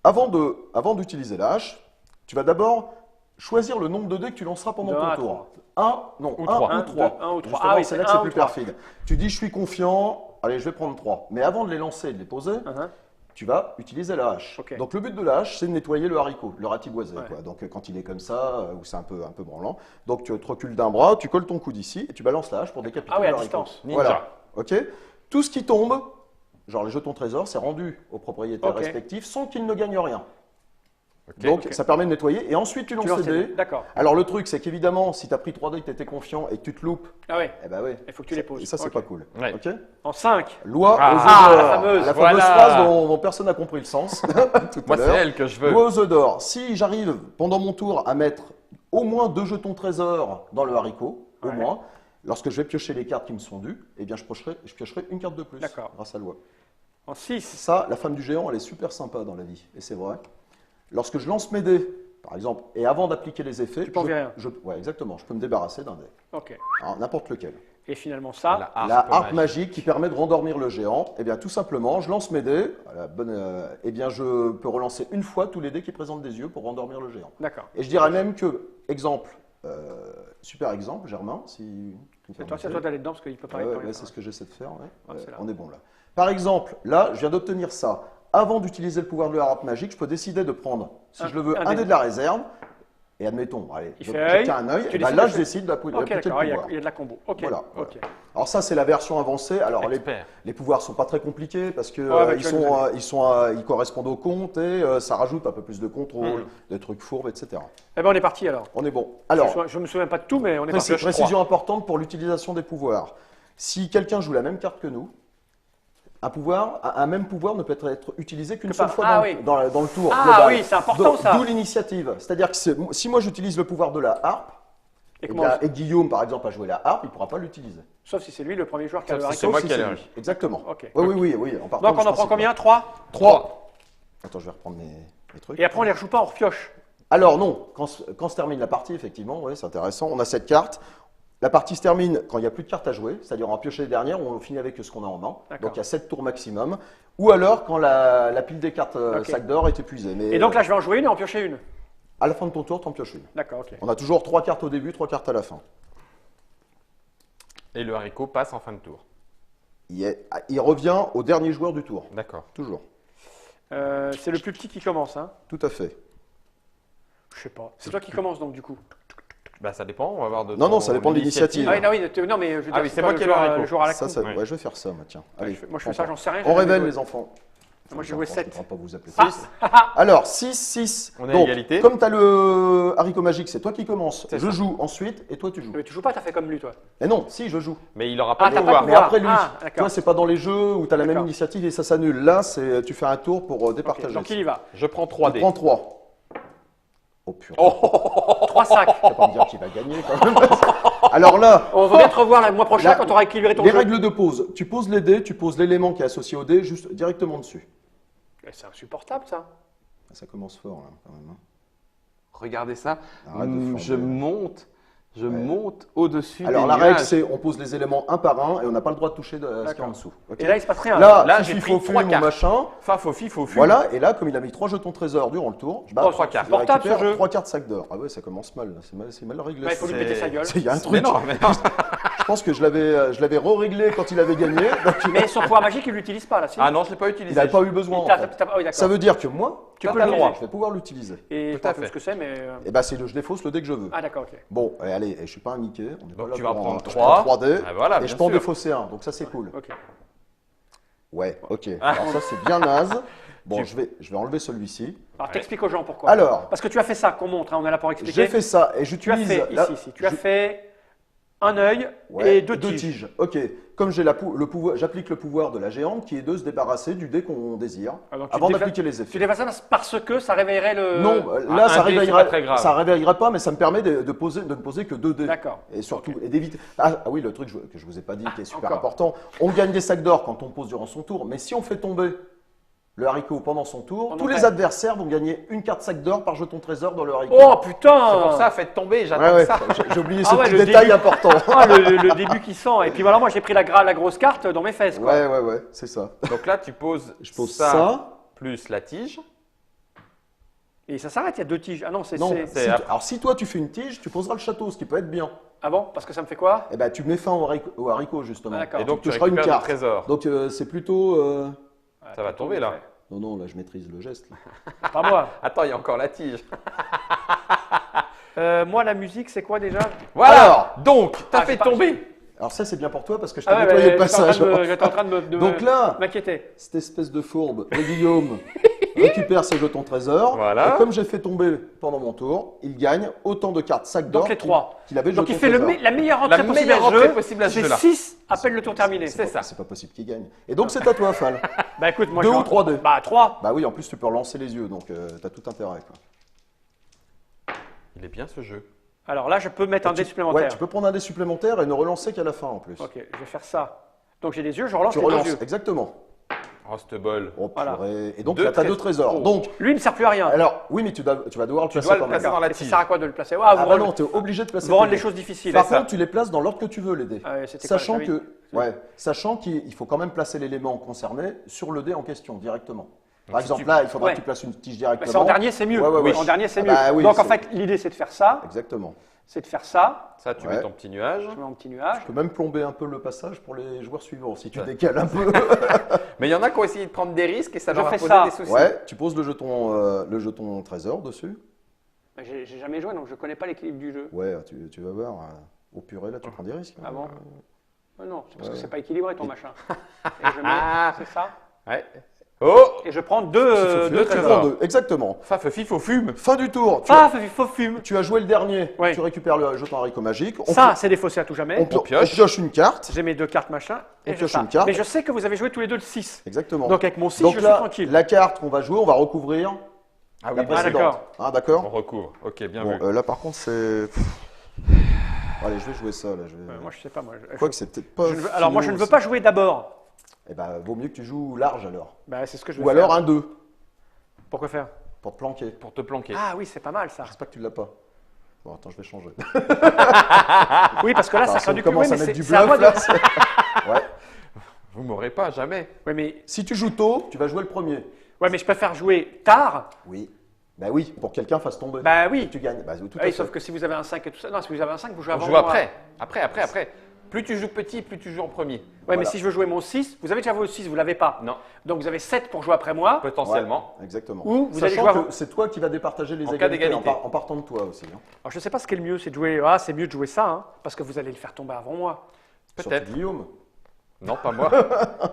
Speaker 2: Avant d'utiliser la hache, tu vas d'abord choisir le nombre de dés que tu lanceras pendant ton tour. 1 ou 3.
Speaker 1: 1 ou 3.
Speaker 2: Justement, c'est là que c'est plus perfide. Tu dis, je suis confiant, allez, je vais prendre 3. Mais avant de les lancer et de les poser, tu vas utiliser la hache. Donc le but de la hache, c'est de nettoyer le haricot, le ratiboisé. Donc quand il est comme ça, ou c'est un peu branlant, donc tu te recules d'un bras, tu colles ton coude ici, et tu balances la hache pour décapiter le haricot.
Speaker 1: Distance.
Speaker 2: Voilà. Ok. Tout ce qui tombe, genre les jetons trésors, c'est rendu aux propriétaires respectifs sans qu'ils ne gagnent rien. Donc ça permet de nettoyer et ensuite tu lances les dés.
Speaker 1: D'accord.
Speaker 2: Alors le truc c'est qu'évidemment si tu as pris 3 dés que tu étais confiant et que tu te loupes,
Speaker 1: eh
Speaker 2: ben ouais,
Speaker 1: il faut que tu les poses.
Speaker 2: Et ça c'est pas cool.
Speaker 1: En 5.
Speaker 2: Loi aux œufs d'or. La fameuse phrase dont personne n'a compris le sens.
Speaker 3: Moi c'est elle que je veux.
Speaker 2: Loi aux œufs d'or. Si j'arrive pendant mon tour à mettre au moins 2 jetons trésors dans le haricot, au moins, lorsque je vais piocher les cartes qui me sont dues, eh bien je piocherai une carte de plus grâce à loi.
Speaker 1: En 6.
Speaker 2: Ça, la femme du géant, elle est super sympa dans la vie et c'est vrai. Lorsque je lance mes dés, par exemple, et avant d'appliquer les effets, ouais, exactement, je peux me débarrasser d'un dé. Alors, n'importe lequel.
Speaker 1: Et finalement ça,
Speaker 2: la harpe magique qui permet de rendormir le géant, eh bien tout simplement, je lance mes dés, eh bien je peux relancer une fois tous les dés qui présentent des yeux pour rendormir le géant.
Speaker 1: D'accord.
Speaker 2: Et je dirais même que, exemple, super exemple, Germain, si...
Speaker 1: C'est toi d'aller dedans parce qu'il peut pas
Speaker 2: ouais, c'est ce que j'essaie de faire, on est bon là. Par exemple, là, je viens d'obtenir ça. Avant d'utiliser le pouvoir de la harpe magique, je peux décider de prendre, si je le veux, un dé de la réserve. Et admettons, allez, je tiens un œil. Et ben là, je décide d'appliquer le pouvoir.
Speaker 1: Il y a de la combo.
Speaker 2: Voilà. Alors ça, c'est la version avancée. Alors les pouvoirs sont pas très compliqués parce que ils correspondent au compte et ça rajoute un peu plus de contrôle, des trucs fourbes, etc.
Speaker 1: Eh ben on est parti alors.
Speaker 2: On est bon. Alors,
Speaker 1: je me souviens pas de tout, mais on est parti.
Speaker 2: Précision importante pour l'utilisation des pouvoirs. Si quelqu'un joue la même carte que nous, un même pouvoir ne peut être utilisé qu'une seule fois dans le tour.
Speaker 1: Ah oui, c'est important ça.
Speaker 2: D'où l'initiative. C'est-à-dire que si moi j'utilise le pouvoir de la harpe, et Guillaume par exemple a joué la harpe, il ne pourra pas l'utiliser.
Speaker 1: Sauf si c'est lui le premier joueur qui a le haricot.
Speaker 3: C'est moi qui ai le.
Speaker 2: Exactement.
Speaker 1: Oui.
Speaker 2: Donc
Speaker 1: on en prend combien? 3.
Speaker 2: Attends, je vais reprendre mes trucs.
Speaker 1: Et après on les rejoue pas, on repioche.
Speaker 2: Alors non, quand se termine la partie, effectivement, c'est intéressant, on a cette carte. La partie se termine quand il n'y a plus de cartes à jouer, c'est-à-dire on va piocher les dernières, on finit avec ce qu'on a en main. Donc il y a 7 tours maximum. Ou alors quand la pile des cartes sac d'or est épuisée.
Speaker 1: Et donc là je vais en jouer une et en piocher une.
Speaker 2: À la fin de ton tour, tu en pioches une.
Speaker 1: D'accord, ok.
Speaker 2: On a toujours 3 cartes au début, 3 cartes à la fin.
Speaker 3: Et le haricot passe en fin de tour.
Speaker 2: Il revient au dernier joueur du tour.
Speaker 3: D'accord.
Speaker 2: Toujours.
Speaker 1: C'est le plus petit qui commence, hein?
Speaker 2: Tout à fait.
Speaker 1: Je sais pas. C'est toi qui commence donc du coup.
Speaker 3: Bah ça dépend, on va voir de.
Speaker 2: Non, ça dépend de l'initiative.
Speaker 1: Non, mais je veux dire,
Speaker 3: c'est moi qui ai le
Speaker 1: joueur à la
Speaker 2: coupe. Je vais faire ça, tiens. Allez,
Speaker 1: moi je fais ça, j'en sais rien.
Speaker 2: On révèle les enfants.
Speaker 1: Moi j'ai joué 7.
Speaker 2: Je ne pas vous appeler 6. Alors, 6.
Speaker 3: On est à égalité.
Speaker 2: Comme tu as le haricot magique, c'est toi qui commences. Je joue ensuite et toi tu joues.
Speaker 1: Mais tu joues pas, tu as fait comme lui toi.
Speaker 2: Mais non, si, je joue.
Speaker 3: Mais il n'aura pas de
Speaker 1: pouvoir.
Speaker 2: Mais après lui, toi c'est pas dans les jeux où tu as la même initiative et ça s'annule. Là, tu fais un tour pour départager.
Speaker 1: Donc il y va.
Speaker 3: Je prends 3 dés.
Speaker 2: Je prends 3. Oh purée.
Speaker 1: 3 sacs.
Speaker 2: Tu vas pas me dire qu'il va gagner quand même. Alors là,
Speaker 1: on va bien te revoir le mois prochain quand tu auras équilibré ton jeu.
Speaker 2: Les règles de pose. Tu poses les dés, tu poses l'élément qui est associé au dé juste directement dessus.
Speaker 1: C'est insupportable ça.
Speaker 2: Ça commence fort là quand même.
Speaker 3: Regardez ça. Je monte au-dessus.
Speaker 2: Alors la règle c'est on pose les éléments un par un et on n'a pas le droit de toucher ce qu'il y a en dessous.
Speaker 1: Et là il se passe rien.
Speaker 2: Là j'ai pris 3 cartes. Machin.
Speaker 3: Faux.
Speaker 2: Voilà, et là comme il a mis 3 jetons trésor durant le tour,
Speaker 3: 3 cartes.
Speaker 2: Il récupère 3 cartes sac d'or. Ah ouais, ça commence mal, c'est mal réglé.
Speaker 1: Il faut lui péter sa gueule.
Speaker 2: Il y a un truc.
Speaker 3: Mais non.
Speaker 2: Je pense que je l'avais re-réglé quand il avait gagné.
Speaker 1: Mais son pouvoir magique, il ne l'utilise pas là, si.
Speaker 3: Ah non, je ne l'ai pas utilisé.
Speaker 2: Il n'avait pas eu besoin. En fait. Ça veut dire que moi,
Speaker 1: tu peux le droit.
Speaker 2: Je vais pouvoir l'utiliser.
Speaker 1: Et je sais pas ce que c'est, mais.
Speaker 2: Et bah c'est je défausse le dé que je veux.
Speaker 1: Ah d'accord, ok.
Speaker 2: Bon, allez, je suis pas un Mickey.
Speaker 3: Donc tu vas prendre 3
Speaker 2: dés
Speaker 3: et
Speaker 2: je peux en défausser un. Donc ça c'est cool.
Speaker 1: Ok.
Speaker 2: Ouais, ok. Alors ça, c'est bien naze. Bon,
Speaker 3: Tu-
Speaker 2: je vais enlever celui-ci.
Speaker 1: Alors, t'expliques aux gens pourquoi.
Speaker 2: Alors,
Speaker 1: Parce que tu as fait ça, qu'on montre, hein, on est là pour expliquer.
Speaker 2: j'ai fait ça et
Speaker 1: Tu as
Speaker 2: j'utilise...
Speaker 1: fait
Speaker 2: là,
Speaker 1: ici, tu as fait un œil
Speaker 2: ouais,
Speaker 1: et deux tiges.
Speaker 2: Ok. Comme j'ai le pouvoir, j'applique le pouvoir de la géante qui est de se débarrasser du dé qu'on désire
Speaker 1: Ah, donc tu
Speaker 2: avant
Speaker 1: défa-
Speaker 2: d'appliquer les
Speaker 1: Tu
Speaker 2: effets.
Speaker 1: défais ça parce que ça réveillerait le.
Speaker 2: Non,
Speaker 3: un
Speaker 2: là, ça
Speaker 3: dé, c'est
Speaker 2: réveillera,
Speaker 3: pas très grave.
Speaker 2: ça réveillera pas, mais ça me permet de ne poser que 2 dés.
Speaker 1: D'accord.
Speaker 2: Et surtout, et d'éviter. Ah oui, le truc que je vous ai pas dit, qui est super
Speaker 1: encore.
Speaker 2: important. On gagne des sacs d'or quand on pose durant son tour, mais si on fait tomber le haricot pendant son tour,
Speaker 1: On
Speaker 2: tous
Speaker 1: en
Speaker 2: les
Speaker 1: fait.
Speaker 2: adversaires vont gagner une carte sac d'or par jeton trésor dans le haricot.
Speaker 1: Oh putain
Speaker 3: C'est pour ça, faites tomber, j'attends
Speaker 2: Ouais, ouais,
Speaker 3: ça.
Speaker 2: j'ai oublié
Speaker 1: Ah
Speaker 2: ce
Speaker 1: ouais,
Speaker 2: petit
Speaker 1: le
Speaker 2: détail
Speaker 1: début.
Speaker 2: important.
Speaker 1: Ah, le début qui sent. Et puis voilà, moi j'ai pris la grosse carte dans mes fesses. Quoi.
Speaker 2: Ouais, c'est ça.
Speaker 3: Donc là, tu poses,
Speaker 2: Je pose
Speaker 3: ça,
Speaker 2: ça.
Speaker 3: plus la tige.
Speaker 1: Et ça s'arrête, il y a deux tiges. Ah non, c'est.
Speaker 2: Non,
Speaker 3: c'est-
Speaker 2: alors si toi tu fais une tige, tu poseras le château, ce qui peut être bien.
Speaker 1: Ah bon? Parce que ça me fait quoi?
Speaker 2: Eh ben, tu mets fin au haricot justement.
Speaker 1: Ah, d'accord.
Speaker 3: Et donc, tu
Speaker 2: toucheras une
Speaker 3: récupères
Speaker 2: carte.
Speaker 3: du trésor.
Speaker 2: Donc c'est plutôt.
Speaker 3: Ça va tomber là.
Speaker 2: Non, là je maîtrise le geste. Là.
Speaker 1: Pas moi.
Speaker 3: Attends, il y a encore la tige.
Speaker 1: Moi, la musique, c'est quoi déjà?
Speaker 3: Voilà.
Speaker 2: Alors.
Speaker 3: Donc, t'as
Speaker 1: Ah,
Speaker 3: fait
Speaker 1: c'est pas-
Speaker 3: tomber.
Speaker 2: Alors ça c'est bien pour toi parce que je t'ai
Speaker 1: Ah ouais,
Speaker 2: nettoyé le
Speaker 1: j'étais en train
Speaker 2: passage.
Speaker 1: j'étais en train de
Speaker 2: Donc là,
Speaker 1: m'inquiéter.
Speaker 2: cette espèce de fourbe de Guillaume récupère ses jetons trésor.
Speaker 3: Voilà.
Speaker 2: Et comme j'ai fait tomber pendant mon tour, il gagne autant de cartes sac d'or
Speaker 1: Donc les 3.
Speaker 2: qu'il avait de
Speaker 1: Donc il
Speaker 2: jetons
Speaker 1: fait
Speaker 2: trésor.
Speaker 1: la meilleure
Speaker 3: La
Speaker 1: entrée possible
Speaker 3: meilleure
Speaker 1: à ce
Speaker 3: entrée
Speaker 1: jeu.
Speaker 3: possible à ce
Speaker 1: C'est
Speaker 3: jeu-là.
Speaker 1: 6 appelle le tour terminé.
Speaker 3: C'est ça.
Speaker 2: C'est pas possible qu'il gagne. Et donc c'est à toi, Fal.
Speaker 1: Bah écoute, moi
Speaker 2: 2
Speaker 1: je
Speaker 2: ou 3 dés.
Speaker 1: Bah 3.
Speaker 2: Bah oui, en plus tu peux relancer les yeux, donc t'as tout intérêt. Quoi.
Speaker 3: Il est bien ce jeu.
Speaker 1: Alors là, je peux mettre un dé
Speaker 2: Ouais,
Speaker 1: supplémentaire.
Speaker 2: tu peux prendre un dé supplémentaire et ne relancer qu'à la fin en plus.
Speaker 1: Ok, je vais faire ça. Donc j'ai des yeux, je relance
Speaker 2: Tu
Speaker 1: les deux
Speaker 2: relances,
Speaker 1: yeux.
Speaker 2: exactement.
Speaker 3: Oh, ce bol.
Speaker 2: Oh,
Speaker 1: Voilà.
Speaker 2: purée. Et donc
Speaker 3: Deux
Speaker 2: là, tu as 2
Speaker 3: trésors.
Speaker 2: trésors.
Speaker 1: Oh.
Speaker 2: Donc,
Speaker 1: Lui, il ne sert plus à rien.
Speaker 2: alors, oui, mais tu vas devoir le placer
Speaker 3: dois le
Speaker 2: quand même.
Speaker 3: placer dans la
Speaker 1: Et ça
Speaker 3: tige.
Speaker 1: sert à quoi de le placer?
Speaker 2: Ah
Speaker 1: vous
Speaker 2: bah
Speaker 1: rendez-
Speaker 2: non, tu es obligé de placer
Speaker 1: vous rendre
Speaker 2: tes
Speaker 1: les
Speaker 2: dés.
Speaker 1: choses difficiles.
Speaker 2: Par
Speaker 3: ça.
Speaker 2: contre, tu les places dans l'ordre que tu veux, les dés.
Speaker 1: Ah ouais, c'était quoi,
Speaker 2: Sachant
Speaker 1: j'avais-
Speaker 2: sachant qu'il faut quand même placer l'élément concerné sur le dé en question directement. Par
Speaker 3: si
Speaker 2: exemple,
Speaker 3: tu-
Speaker 2: là, il faudra
Speaker 1: Ouais.
Speaker 2: que tu places une tige
Speaker 1: Bah,
Speaker 2: directement.
Speaker 1: c'est en dernier, c'est mieux.
Speaker 2: Ouais, ouais, ouais.
Speaker 1: En dernier, c'est
Speaker 2: Ah
Speaker 1: mieux.
Speaker 2: bah oui,
Speaker 1: Donc en
Speaker 2: c'est-
Speaker 1: fait, l'idée, c'est de faire ça.
Speaker 2: Exactement.
Speaker 1: C'est de faire ça.
Speaker 3: Ça, tu
Speaker 2: Ouais.
Speaker 3: mets ton petit nuage.
Speaker 1: Je mets mon petit nuage.
Speaker 2: Tu peux même plomber un peu le passage pour les joueurs suivants si tu
Speaker 3: Ouais.
Speaker 2: décales un peu.
Speaker 3: Mais il y en a qui ont essayé de prendre des risques et ça
Speaker 1: Je
Speaker 3: leur a
Speaker 1: fais
Speaker 3: posé
Speaker 1: ça.
Speaker 3: des soucis.
Speaker 2: Ouais, tu poses le jeton trésor dessus.
Speaker 1: Bah, j'ai jamais joué, donc je connais pas l'équilibre du jeu.
Speaker 2: Ouais, tu vas voir. Au purée, là, tu prends des risques.
Speaker 1: Ah bon? Non, c'est parce que
Speaker 2: Ouais.
Speaker 1: c'est pas équilibré ton machin. Et je mets, c'est ça.
Speaker 3: Ouais. Oh.
Speaker 1: Et je prends deux
Speaker 2: Tu
Speaker 1: trésors.
Speaker 2: prends 2, exactement.
Speaker 3: Faf, fifo, fume.
Speaker 2: Fin du tour.
Speaker 1: Ah, faut fume.
Speaker 2: Tu as joué le dernier,
Speaker 1: Ouais.
Speaker 2: tu récupères le jeton haricot magique.
Speaker 1: Ça, c'est défaussé à tout jamais.
Speaker 2: on
Speaker 3: pioche.
Speaker 2: pioche une carte.
Speaker 1: J'ai mes deux cartes machin.
Speaker 2: On
Speaker 1: Et je
Speaker 2: pioche
Speaker 1: ça.
Speaker 2: une carte.
Speaker 1: Mais je sais que vous avez joué tous les deux le 6.
Speaker 2: Exactement.
Speaker 1: Donc avec mon 6,
Speaker 2: Donc
Speaker 1: je suis
Speaker 2: là,
Speaker 1: tranquille.
Speaker 2: la carte qu'on va jouer, on va recouvrir
Speaker 3: Ah oui,
Speaker 2: la
Speaker 3: bien
Speaker 2: précédente.
Speaker 1: d'accord.
Speaker 2: Ah,
Speaker 3: On
Speaker 2: d'accord.
Speaker 3: recouvre. Ok, bien
Speaker 2: Bon,
Speaker 3: vu.
Speaker 2: là par contre, c'est. Allez, je vais jouer ça. Là.
Speaker 1: Moi, je sais pas. Moi,
Speaker 2: Quoi que c'est peut-être pas.
Speaker 1: je ne veux- alors moi, je ne veux pas jouer d'abord.
Speaker 2: Eh ben, vaut mieux que tu joues large alors.
Speaker 1: Bah, c'est ce que je veux
Speaker 2: Ou
Speaker 1: faire.
Speaker 2: alors un 2
Speaker 1: Pourquoi faire?
Speaker 2: pour te planquer.
Speaker 3: Pour te planquer.
Speaker 1: Ah oui, c'est pas mal ça.
Speaker 2: J'espère que tu l'as pas. Bon, attends, je vais changer.
Speaker 1: Oui, parce que là,
Speaker 2: Alors,
Speaker 1: ça
Speaker 2: si
Speaker 1: craint
Speaker 2: on
Speaker 1: du cul.
Speaker 2: commence
Speaker 1: Oui,
Speaker 2: à
Speaker 1: mais
Speaker 2: mettre du
Speaker 1: c'est à moi
Speaker 2: bluff
Speaker 1: de.
Speaker 2: là. Ouais.
Speaker 3: Vous m'aurez pas, jamais.
Speaker 1: Ouais, mais
Speaker 2: Si tu joues tôt, tu vas jouer le premier.
Speaker 1: je préfère jouer tard.
Speaker 2: Oui. Bah oui, pour que quelqu'un fasse tomber.
Speaker 1: Bah oui.
Speaker 2: Tu gagnes. Bah, tout à
Speaker 1: Oui,
Speaker 2: fait.
Speaker 1: sauf que si vous avez un 5 et tout ça. Non, si vous avez un 5, vous jouez
Speaker 3: On
Speaker 1: avant
Speaker 3: joue
Speaker 1: moi.
Speaker 3: après. Après. Plus tu joues petit, plus tu joues en premier.
Speaker 1: Ouais,
Speaker 2: Voilà.
Speaker 1: mais si je veux jouer mon 6, vous avez déjà joué au 6, vous l'avez pas.
Speaker 3: Non,
Speaker 1: Donc vous avez 7 pour jouer après moi.
Speaker 3: potentiellement.
Speaker 2: Ouais, exactement.
Speaker 1: Ou vous allez
Speaker 2: Sachant
Speaker 1: jouer avant.
Speaker 2: que c'est toi qui vas départager les
Speaker 3: En cas
Speaker 2: égalités
Speaker 3: d'égalité.
Speaker 2: en partant de toi aussi. Hein.
Speaker 1: Alors je sais pas ce qui est le mieux, c'est de jouer. Ah, c'est mieux de jouer ça, hein, parce que vous allez le faire tomber avant moi.
Speaker 3: Peut-être.
Speaker 2: Surtout Guillaume.
Speaker 3: Non, pas moi.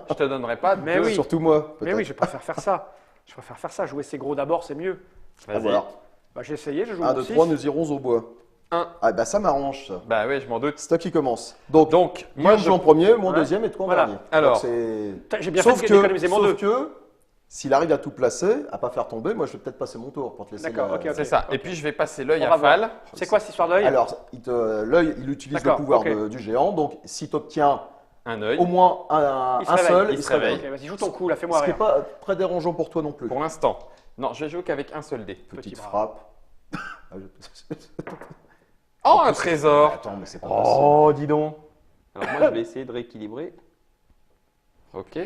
Speaker 3: Je te donnerai pas
Speaker 1: Mais
Speaker 3: deux.
Speaker 1: oui.
Speaker 2: Surtout moi.
Speaker 1: Mais
Speaker 2: peut-être.
Speaker 1: oui, je préfère faire ça. Je préfère faire ça. Jouer ces gros d'abord, c'est mieux.
Speaker 2: Ah,
Speaker 3: Vas-y.
Speaker 2: voilà.
Speaker 1: Bah, j'ai essayé, je joue
Speaker 2: 1,
Speaker 1: mon
Speaker 2: 2,
Speaker 1: 6.
Speaker 2: 3, nous irons au bois.
Speaker 3: Un.
Speaker 2: Ah bah ça m'arrange ça.
Speaker 3: Bah oui, je m'en doute.
Speaker 2: C'est toi qui commence. Donc,
Speaker 3: Donc,
Speaker 2: moi je joue en premier, mon
Speaker 1: Ouais.
Speaker 2: deuxième et toi en
Speaker 1: Voilà.
Speaker 2: dernier.
Speaker 3: Alors.
Speaker 2: Donc, c'est-
Speaker 1: Putain, j'ai bien
Speaker 2: sauf
Speaker 1: fait
Speaker 2: que,
Speaker 1: d'économiser mon 2.
Speaker 2: sauf que s'il arrive à tout placer, à pas faire tomber, moi je vais peut-être passer mon tour pour te laisser.
Speaker 1: D'accord, ok,
Speaker 3: C'est ça. Et puis, je vais passer l'œil
Speaker 1: On
Speaker 3: à
Speaker 1: va voir.
Speaker 3: Fal.
Speaker 1: C'est quoi cette histoire d'œil?
Speaker 2: Alors, l'œil, il utilise le
Speaker 1: D'accord,
Speaker 2: pouvoir
Speaker 1: ok.
Speaker 2: du géant. Donc, si tu obtiens
Speaker 3: Un œil.
Speaker 2: au moins un
Speaker 1: Il se
Speaker 2: un
Speaker 1: réveille,
Speaker 2: seul,
Speaker 3: il se réveille.
Speaker 1: Ok, vas-y, joue ton coup, là, fais-moi
Speaker 2: Ce qui
Speaker 1: rire.
Speaker 2: n'est pas très dérangeant pour toi non plus.
Speaker 3: Pour l'instant. Non, je vais jouer qu'avec un seul dé.
Speaker 2: Petite
Speaker 1: bras.
Speaker 2: frappe. Ah,
Speaker 3: Oh, un trésor.
Speaker 2: Attends, mais c'est pas possible.
Speaker 3: Oh, dis donc. Alors moi, je vais essayer de rééquilibrer. Ok.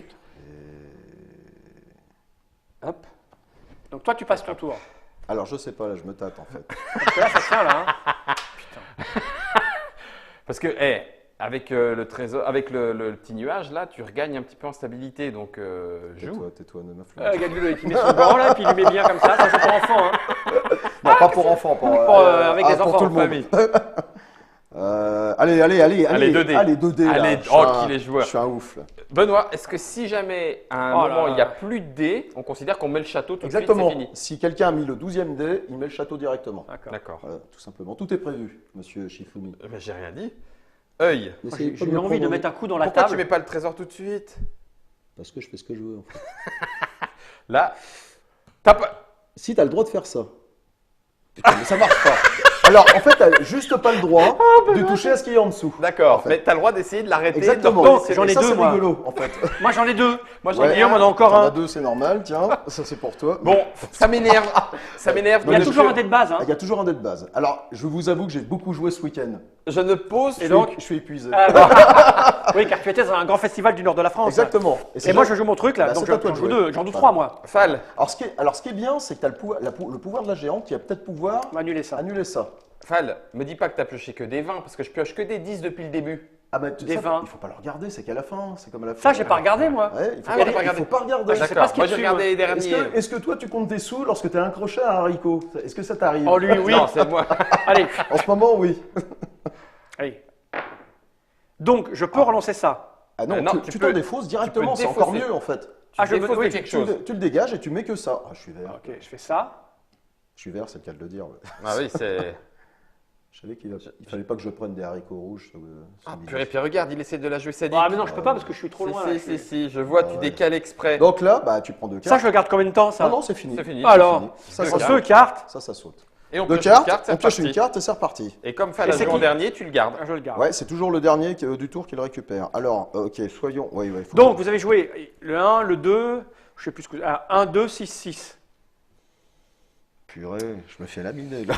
Speaker 3: Hop.
Speaker 1: Donc toi, tu passes ton tour.
Speaker 2: Alors, je sais pas, là, je me tâte en fait.
Speaker 1: Parce que là, ça tient, là. Hein.
Speaker 3: Parce que, avec le trésor, avec le petit nuage, là, tu regagnes un petit peu en stabilité. Donc, joue.
Speaker 2: Tais-toi, ne m'influence.
Speaker 1: Regarde-le, il met son gant, là, puis il lui met bien comme ça. Ça, c'est pour enfants. Hein.
Speaker 2: Non, pas pour enfants, pour
Speaker 1: avec des
Speaker 2: pour
Speaker 1: enfants,
Speaker 2: tout le monde.
Speaker 3: famille.
Speaker 2: Allez,
Speaker 3: 2D.
Speaker 2: Allez, 2D.
Speaker 3: Allez, qu'il est joueur.
Speaker 2: Je suis un ouf. Là.
Speaker 3: Benoît, est-ce que si jamais à un moment il n'y a plus de dés, on considère qu'on met le château tout
Speaker 2: Exactement.
Speaker 3: de suite, c'est fini?
Speaker 2: Si quelqu'un a mis le 12e dé, il met le château directement.
Speaker 3: D'accord.
Speaker 2: Voilà, tout simplement. Tout est prévu, monsieur Shifumi.
Speaker 3: Mais j'ai rien dit. Œil.
Speaker 1: J'ai eu envie de mettre un coup dans la
Speaker 3: Pourquoi
Speaker 1: table.
Speaker 3: tu mets pas le trésor tout de suite?
Speaker 2: Parce que je fais ce que je veux. En fait.
Speaker 3: Là, t'as pas.
Speaker 2: Si, tu as le droit de faire ça. Putain, mais ça marche pas. Alors, en fait, t'as juste pas le droit de toucher à ce qui est en dessous.
Speaker 3: D'accord,
Speaker 2: En fait.
Speaker 3: mais t'as le droit d'essayer de l'arrêter.
Speaker 2: Exactement.
Speaker 1: Donc, j'en ai
Speaker 2: ça,
Speaker 1: deux,
Speaker 2: c'est
Speaker 1: moi.
Speaker 2: rigolo, en fait.
Speaker 1: Moi, j'en ai 2. Moi, j'en ai
Speaker 2: Ouais.
Speaker 1: Guillaume, on en a encore
Speaker 2: T'en as
Speaker 1: un.
Speaker 2: 2, c'est normal. Tiens, ça c'est pour toi.
Speaker 3: Bon, ça m'énerve. Ça m'énerve.
Speaker 1: Il y a
Speaker 2: mais
Speaker 1: toujours
Speaker 2: je-
Speaker 1: un dé de base. Hein.
Speaker 2: Il y a toujours un dé de base. Alors, je vous avoue que j'ai beaucoup joué ce week-end.
Speaker 3: Je ne pose.
Speaker 1: Et donc,
Speaker 2: Je suis épuisé.
Speaker 1: oui, car tu étais dans un grand festival du nord de la France.
Speaker 2: Exactement.
Speaker 1: Et moi, je joue mon truc là,
Speaker 2: Bah,
Speaker 1: donc
Speaker 2: c'est à toi
Speaker 1: j'en
Speaker 2: de
Speaker 1: joue
Speaker 2: jouer.
Speaker 1: 2, j'en joue 3 moi.
Speaker 3: Fall.
Speaker 2: Alors, ce qui est bien, c'est que tu as le pouvoir de la géante qui va peut-être pouvoir
Speaker 1: On va annuler ça.
Speaker 2: annuler ça.
Speaker 3: Fall, me dis pas que t'as pioché que des 20 parce que je pioche que des 10 depuis le début.
Speaker 2: Ah bah,
Speaker 1: Des
Speaker 2: ça,
Speaker 1: 20.
Speaker 2: il faut pas le regarder, c'est qu'à la fin. C'est comme à la fin.
Speaker 1: Ça, j'ai pas regardé moi.
Speaker 2: Ouais, il faut
Speaker 3: Ah,
Speaker 2: pas,
Speaker 3: t'as pas regardé.
Speaker 2: il faut pas regarder.
Speaker 1: je sais pas
Speaker 3: D'accord,
Speaker 1: ce qu'il y a
Speaker 3: moi j'ai
Speaker 1: dessus,
Speaker 3: regardé les derniers.
Speaker 2: Est-ce que toi, tu comptes tes sous lorsque tu as un crochet à haricot? Est-ce que ça t'arrive?
Speaker 1: Oh, lui, oui.
Speaker 3: Non, c'est moi.
Speaker 1: Allez,
Speaker 2: En ce moment, oui.
Speaker 1: allez. Donc, je peux relancer ça.
Speaker 2: Ah non,
Speaker 3: non,
Speaker 2: tu
Speaker 3: tu
Speaker 2: t'en
Speaker 3: peux-
Speaker 2: défausses directement,
Speaker 3: tu
Speaker 2: c'est
Speaker 3: peux
Speaker 2: encore
Speaker 3: défausser.
Speaker 2: mieux en fait.
Speaker 1: Ah, je veux
Speaker 3: défausses
Speaker 1: oui,
Speaker 3: quelque
Speaker 2: Tu
Speaker 3: chose.
Speaker 2: le dégages et tu mets que ça. Ah, je suis vert.
Speaker 1: Ok, je fais ça.
Speaker 2: Je suis vert, c'est le cas de le dire. Ouais.
Speaker 3: Ah oui, c'est.
Speaker 2: Je savais qu'il fallait pas que je prenne des haricots rouges.
Speaker 3: Ah, purée, puis regarde, il essaie de la jouer sadique.
Speaker 1: Ah, mais non, je peux pas parce que je suis trop loin. là.
Speaker 3: Si, je vois, tu
Speaker 2: Ouais.
Speaker 3: décales exprès.
Speaker 2: Donc là, bah, tu prends deux
Speaker 1: Ça,
Speaker 2: cartes.
Speaker 1: je le garde combien de temps ça
Speaker 2: Non, c'est fini.
Speaker 3: C'est fini.
Speaker 1: Alors,
Speaker 2: fini. Ça,
Speaker 3: Deux
Speaker 2: ça
Speaker 3: cartes.
Speaker 1: deux
Speaker 2: saute.
Speaker 1: cartes,
Speaker 2: Ça saute.
Speaker 3: Et on
Speaker 2: Deux
Speaker 3: pioche une
Speaker 2: cartes,
Speaker 3: carte, c'est
Speaker 2: on pioche une
Speaker 3: reparti.
Speaker 2: carte et c'est reparti.
Speaker 3: Et comme Fall
Speaker 1: Et
Speaker 3: a
Speaker 1: c'est
Speaker 3: joué en
Speaker 1: qui
Speaker 3: dernier, tu le gardes.
Speaker 1: je le garde.
Speaker 2: Ouais, c'est toujours le dernier du tour qui le récupère. Alors, ok, soyons. Ouais, faut
Speaker 1: Donc, vous avez joué le 1, le 2, je sais plus ce que. 1, 2, 6, 6.
Speaker 2: Purée, je me fais laminer là.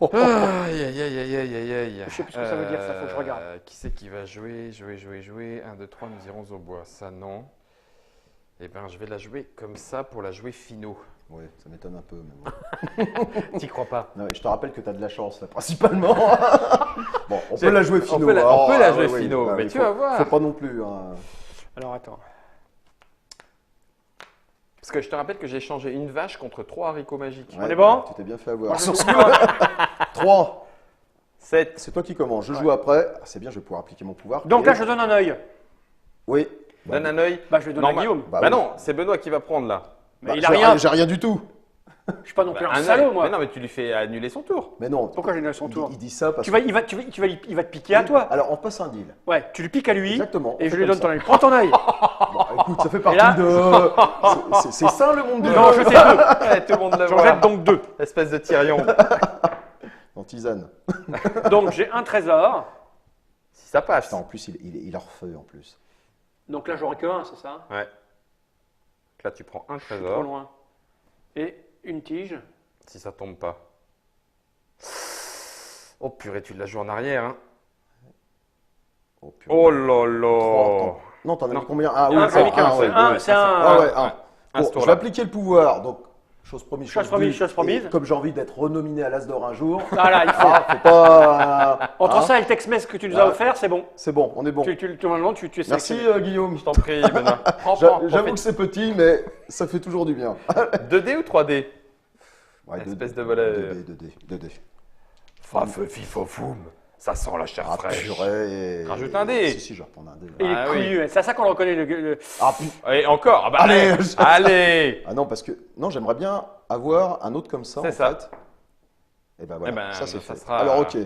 Speaker 3: Aïe, aïe, aïe, aïe, aïe, aïe.
Speaker 1: Je sais plus ce que ça veut dire, ça, faut que je regarde.
Speaker 3: Qui c'est qui va jouer? Jouer. 1, 2, 3, nous irons au bois. Ça, non. Eh bien, je vais la jouer comme ça pour la jouer finaux.
Speaker 2: Ouais, ça m'étonne un peu. Mais bon.
Speaker 3: T'y crois pas?
Speaker 2: Non, et je te rappelle que tu as de la chance là, principalement. Bon, on
Speaker 3: J'ai-
Speaker 2: peut la jouer
Speaker 3: on
Speaker 2: finaux.
Speaker 3: peut la-
Speaker 2: hein.
Speaker 3: on peut la
Speaker 2: Ah,
Speaker 3: jouer
Speaker 2: ouais,
Speaker 3: finaux,
Speaker 2: bah
Speaker 3: mais
Speaker 2: oui,
Speaker 3: tu vas voir.
Speaker 2: Faut pas non plus. Hein.
Speaker 1: Alors, attends.
Speaker 3: Parce que je te rappelle que j'ai échangé une vache contre 3 haricots magiques.
Speaker 1: On est bon
Speaker 2: Tu t'es bien fait
Speaker 1: Moi,
Speaker 2: avoir.
Speaker 1: je
Speaker 2: Sur
Speaker 1: joue
Speaker 2: ce
Speaker 1: un.
Speaker 2: 3.
Speaker 3: 7.
Speaker 2: C'est toi qui commences. Je joue après. Ah, c'est bien, je vais pouvoir appliquer mon pouvoir.
Speaker 1: Donc
Speaker 2: Et-
Speaker 1: là, je donne un œil.
Speaker 2: Oui.
Speaker 3: Donne un œil.
Speaker 1: Bah, je vais donner à
Speaker 3: Normal-
Speaker 1: Guillaume.
Speaker 2: Bah
Speaker 3: Bah
Speaker 2: oui.
Speaker 3: non, c'est Benoît qui va prendre là.
Speaker 1: Mais
Speaker 2: Bah,
Speaker 1: il a rien.
Speaker 2: J'ai rien du tout.
Speaker 1: Je suis pas non plus un
Speaker 3: Un
Speaker 1: salaud,
Speaker 3: œil.
Speaker 1: moi.
Speaker 3: Mais non, mais tu lui fais annuler son tour.
Speaker 2: Mais non.
Speaker 1: Pourquoi j'ai donné son tour
Speaker 2: Il dit ça parce
Speaker 1: il va te piquer à toi.
Speaker 2: Alors, on passe un deal.
Speaker 1: Ouais, tu lui piques à lui.
Speaker 2: Exactement.
Speaker 1: Et
Speaker 2: on
Speaker 1: je
Speaker 2: fait
Speaker 1: lui
Speaker 2: comme
Speaker 1: donne ton
Speaker 2: ça.
Speaker 1: œil. Prends ton œil.
Speaker 2: Bon, écoute, ça fait partie
Speaker 1: là-
Speaker 2: de. C'est ça le monde du
Speaker 1: Non,
Speaker 2: jeu.
Speaker 1: je sais deux.
Speaker 3: Ouais, tout le monde le
Speaker 1: J'en
Speaker 3: voit.
Speaker 1: jette donc 2.
Speaker 3: Espèce de Tyrion.
Speaker 2: En tisane.
Speaker 1: Donc j'ai un trésor.
Speaker 3: Si ça passe.
Speaker 2: Putain, en plus, il a refait en plus.
Speaker 1: Donc là, j'aurai que 1, c'est ça?
Speaker 3: Ouais. Là, tu prends un
Speaker 1: Trop
Speaker 3: trésor.
Speaker 1: loin. Et une tige.
Speaker 3: Si ça tombe pas. Oh purée, tu la joues en arrière. Hein.
Speaker 2: Oh, purée.
Speaker 3: Oh là
Speaker 2: Trois,
Speaker 3: là.
Speaker 2: attends. Non, t'en as
Speaker 3: Non.
Speaker 2: mis combien? Ah oui,
Speaker 1: Un, j'en ai qu'un,
Speaker 2: ouais,
Speaker 1: c'est un,
Speaker 2: ouais.
Speaker 1: c'est un.
Speaker 2: Ah ouais, un.
Speaker 3: Un
Speaker 2: Bon,
Speaker 3: ce tour,
Speaker 2: je vais
Speaker 3: là.
Speaker 2: appliquer le pouvoir. Donc, chose promise,
Speaker 1: Chose promise,
Speaker 2: due.
Speaker 1: chose promise.
Speaker 2: Et comme j'ai envie d'être renominé à l'As d'Or un jour,
Speaker 1: Voilà, il faut.
Speaker 2: faut pas.
Speaker 1: Entre
Speaker 2: hein,
Speaker 1: ça et le Tex-Mex que tu nous as
Speaker 2: Ouais.
Speaker 1: offert, c'est bon.
Speaker 2: C'est bon, on est bon.
Speaker 1: Normalement, tu es
Speaker 2: Merci
Speaker 1: sélectionné.
Speaker 2: Guillaume.
Speaker 3: Je t'en prie, Benoît. Prends,
Speaker 2: J'avoue
Speaker 3: profite.
Speaker 2: que c'est petit, mais ça fait toujours du bien.
Speaker 3: 2D ou 3D?
Speaker 2: Ouais,
Speaker 3: Espèce de voleur.
Speaker 2: 2D.
Speaker 3: Fafeu, fifofoum. Ça sent la chair
Speaker 2: Ah,
Speaker 3: fraîche.
Speaker 2: purée.
Speaker 3: Rajoute un dé.
Speaker 2: Si, je vais reprendre un dé.
Speaker 1: Il est
Speaker 3: Ah oui.
Speaker 1: couillu. C'est à ça qu'on le reconnaît.
Speaker 2: Ah,
Speaker 3: Et encore. Ah bah,
Speaker 2: Allez.
Speaker 3: allez.
Speaker 2: Ah non, parce que non, j'aimerais bien avoir un autre comme ça.
Speaker 3: C'est
Speaker 2: en
Speaker 3: ça.
Speaker 2: fait. Et ben voilà,
Speaker 3: Eh ben,
Speaker 2: ça c'est
Speaker 3: ça
Speaker 2: fait.
Speaker 3: sera-
Speaker 2: Alors ok,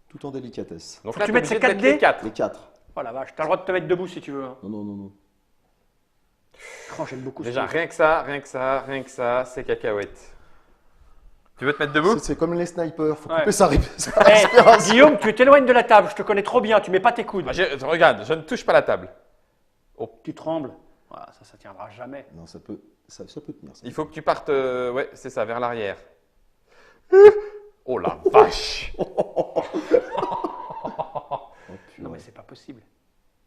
Speaker 2: tout en délicatesse.
Speaker 3: Donc
Speaker 1: Faut
Speaker 3: là,
Speaker 1: que tu
Speaker 3: t'es
Speaker 1: mettes ces
Speaker 3: obligé de
Speaker 1: 4
Speaker 3: mettre les
Speaker 1: dés.
Speaker 3: 4.
Speaker 2: Les 4.
Speaker 1: Oh la vache, t'as le droit de te mettre debout si tu veux. hein.
Speaker 2: Non.
Speaker 1: Oh, j'aime beaucoup
Speaker 3: Déjà,
Speaker 1: ce
Speaker 3: rien que ça, c'est cacahuète. Tu veux te mettre debout?
Speaker 2: C'est comme les snipers, faut
Speaker 1: Ouais.
Speaker 2: couper sa
Speaker 1: Eh,
Speaker 2: respiration.
Speaker 1: Guillaume, tu t'éloignes de la table, je te connais trop bien, tu mets pas tes coudes.
Speaker 3: Ah, regarde, je ne touche pas la table.
Speaker 1: Tu trembles. Voilà, ça tiendra jamais.
Speaker 2: Non, ça peut tenir. Ça.
Speaker 3: Il faut que tu partes, ouais, c'est ça, vers l'arrière. Oh la vache!
Speaker 2: Oh,
Speaker 1: Non
Speaker 2: purée.
Speaker 1: mais c'est pas possible.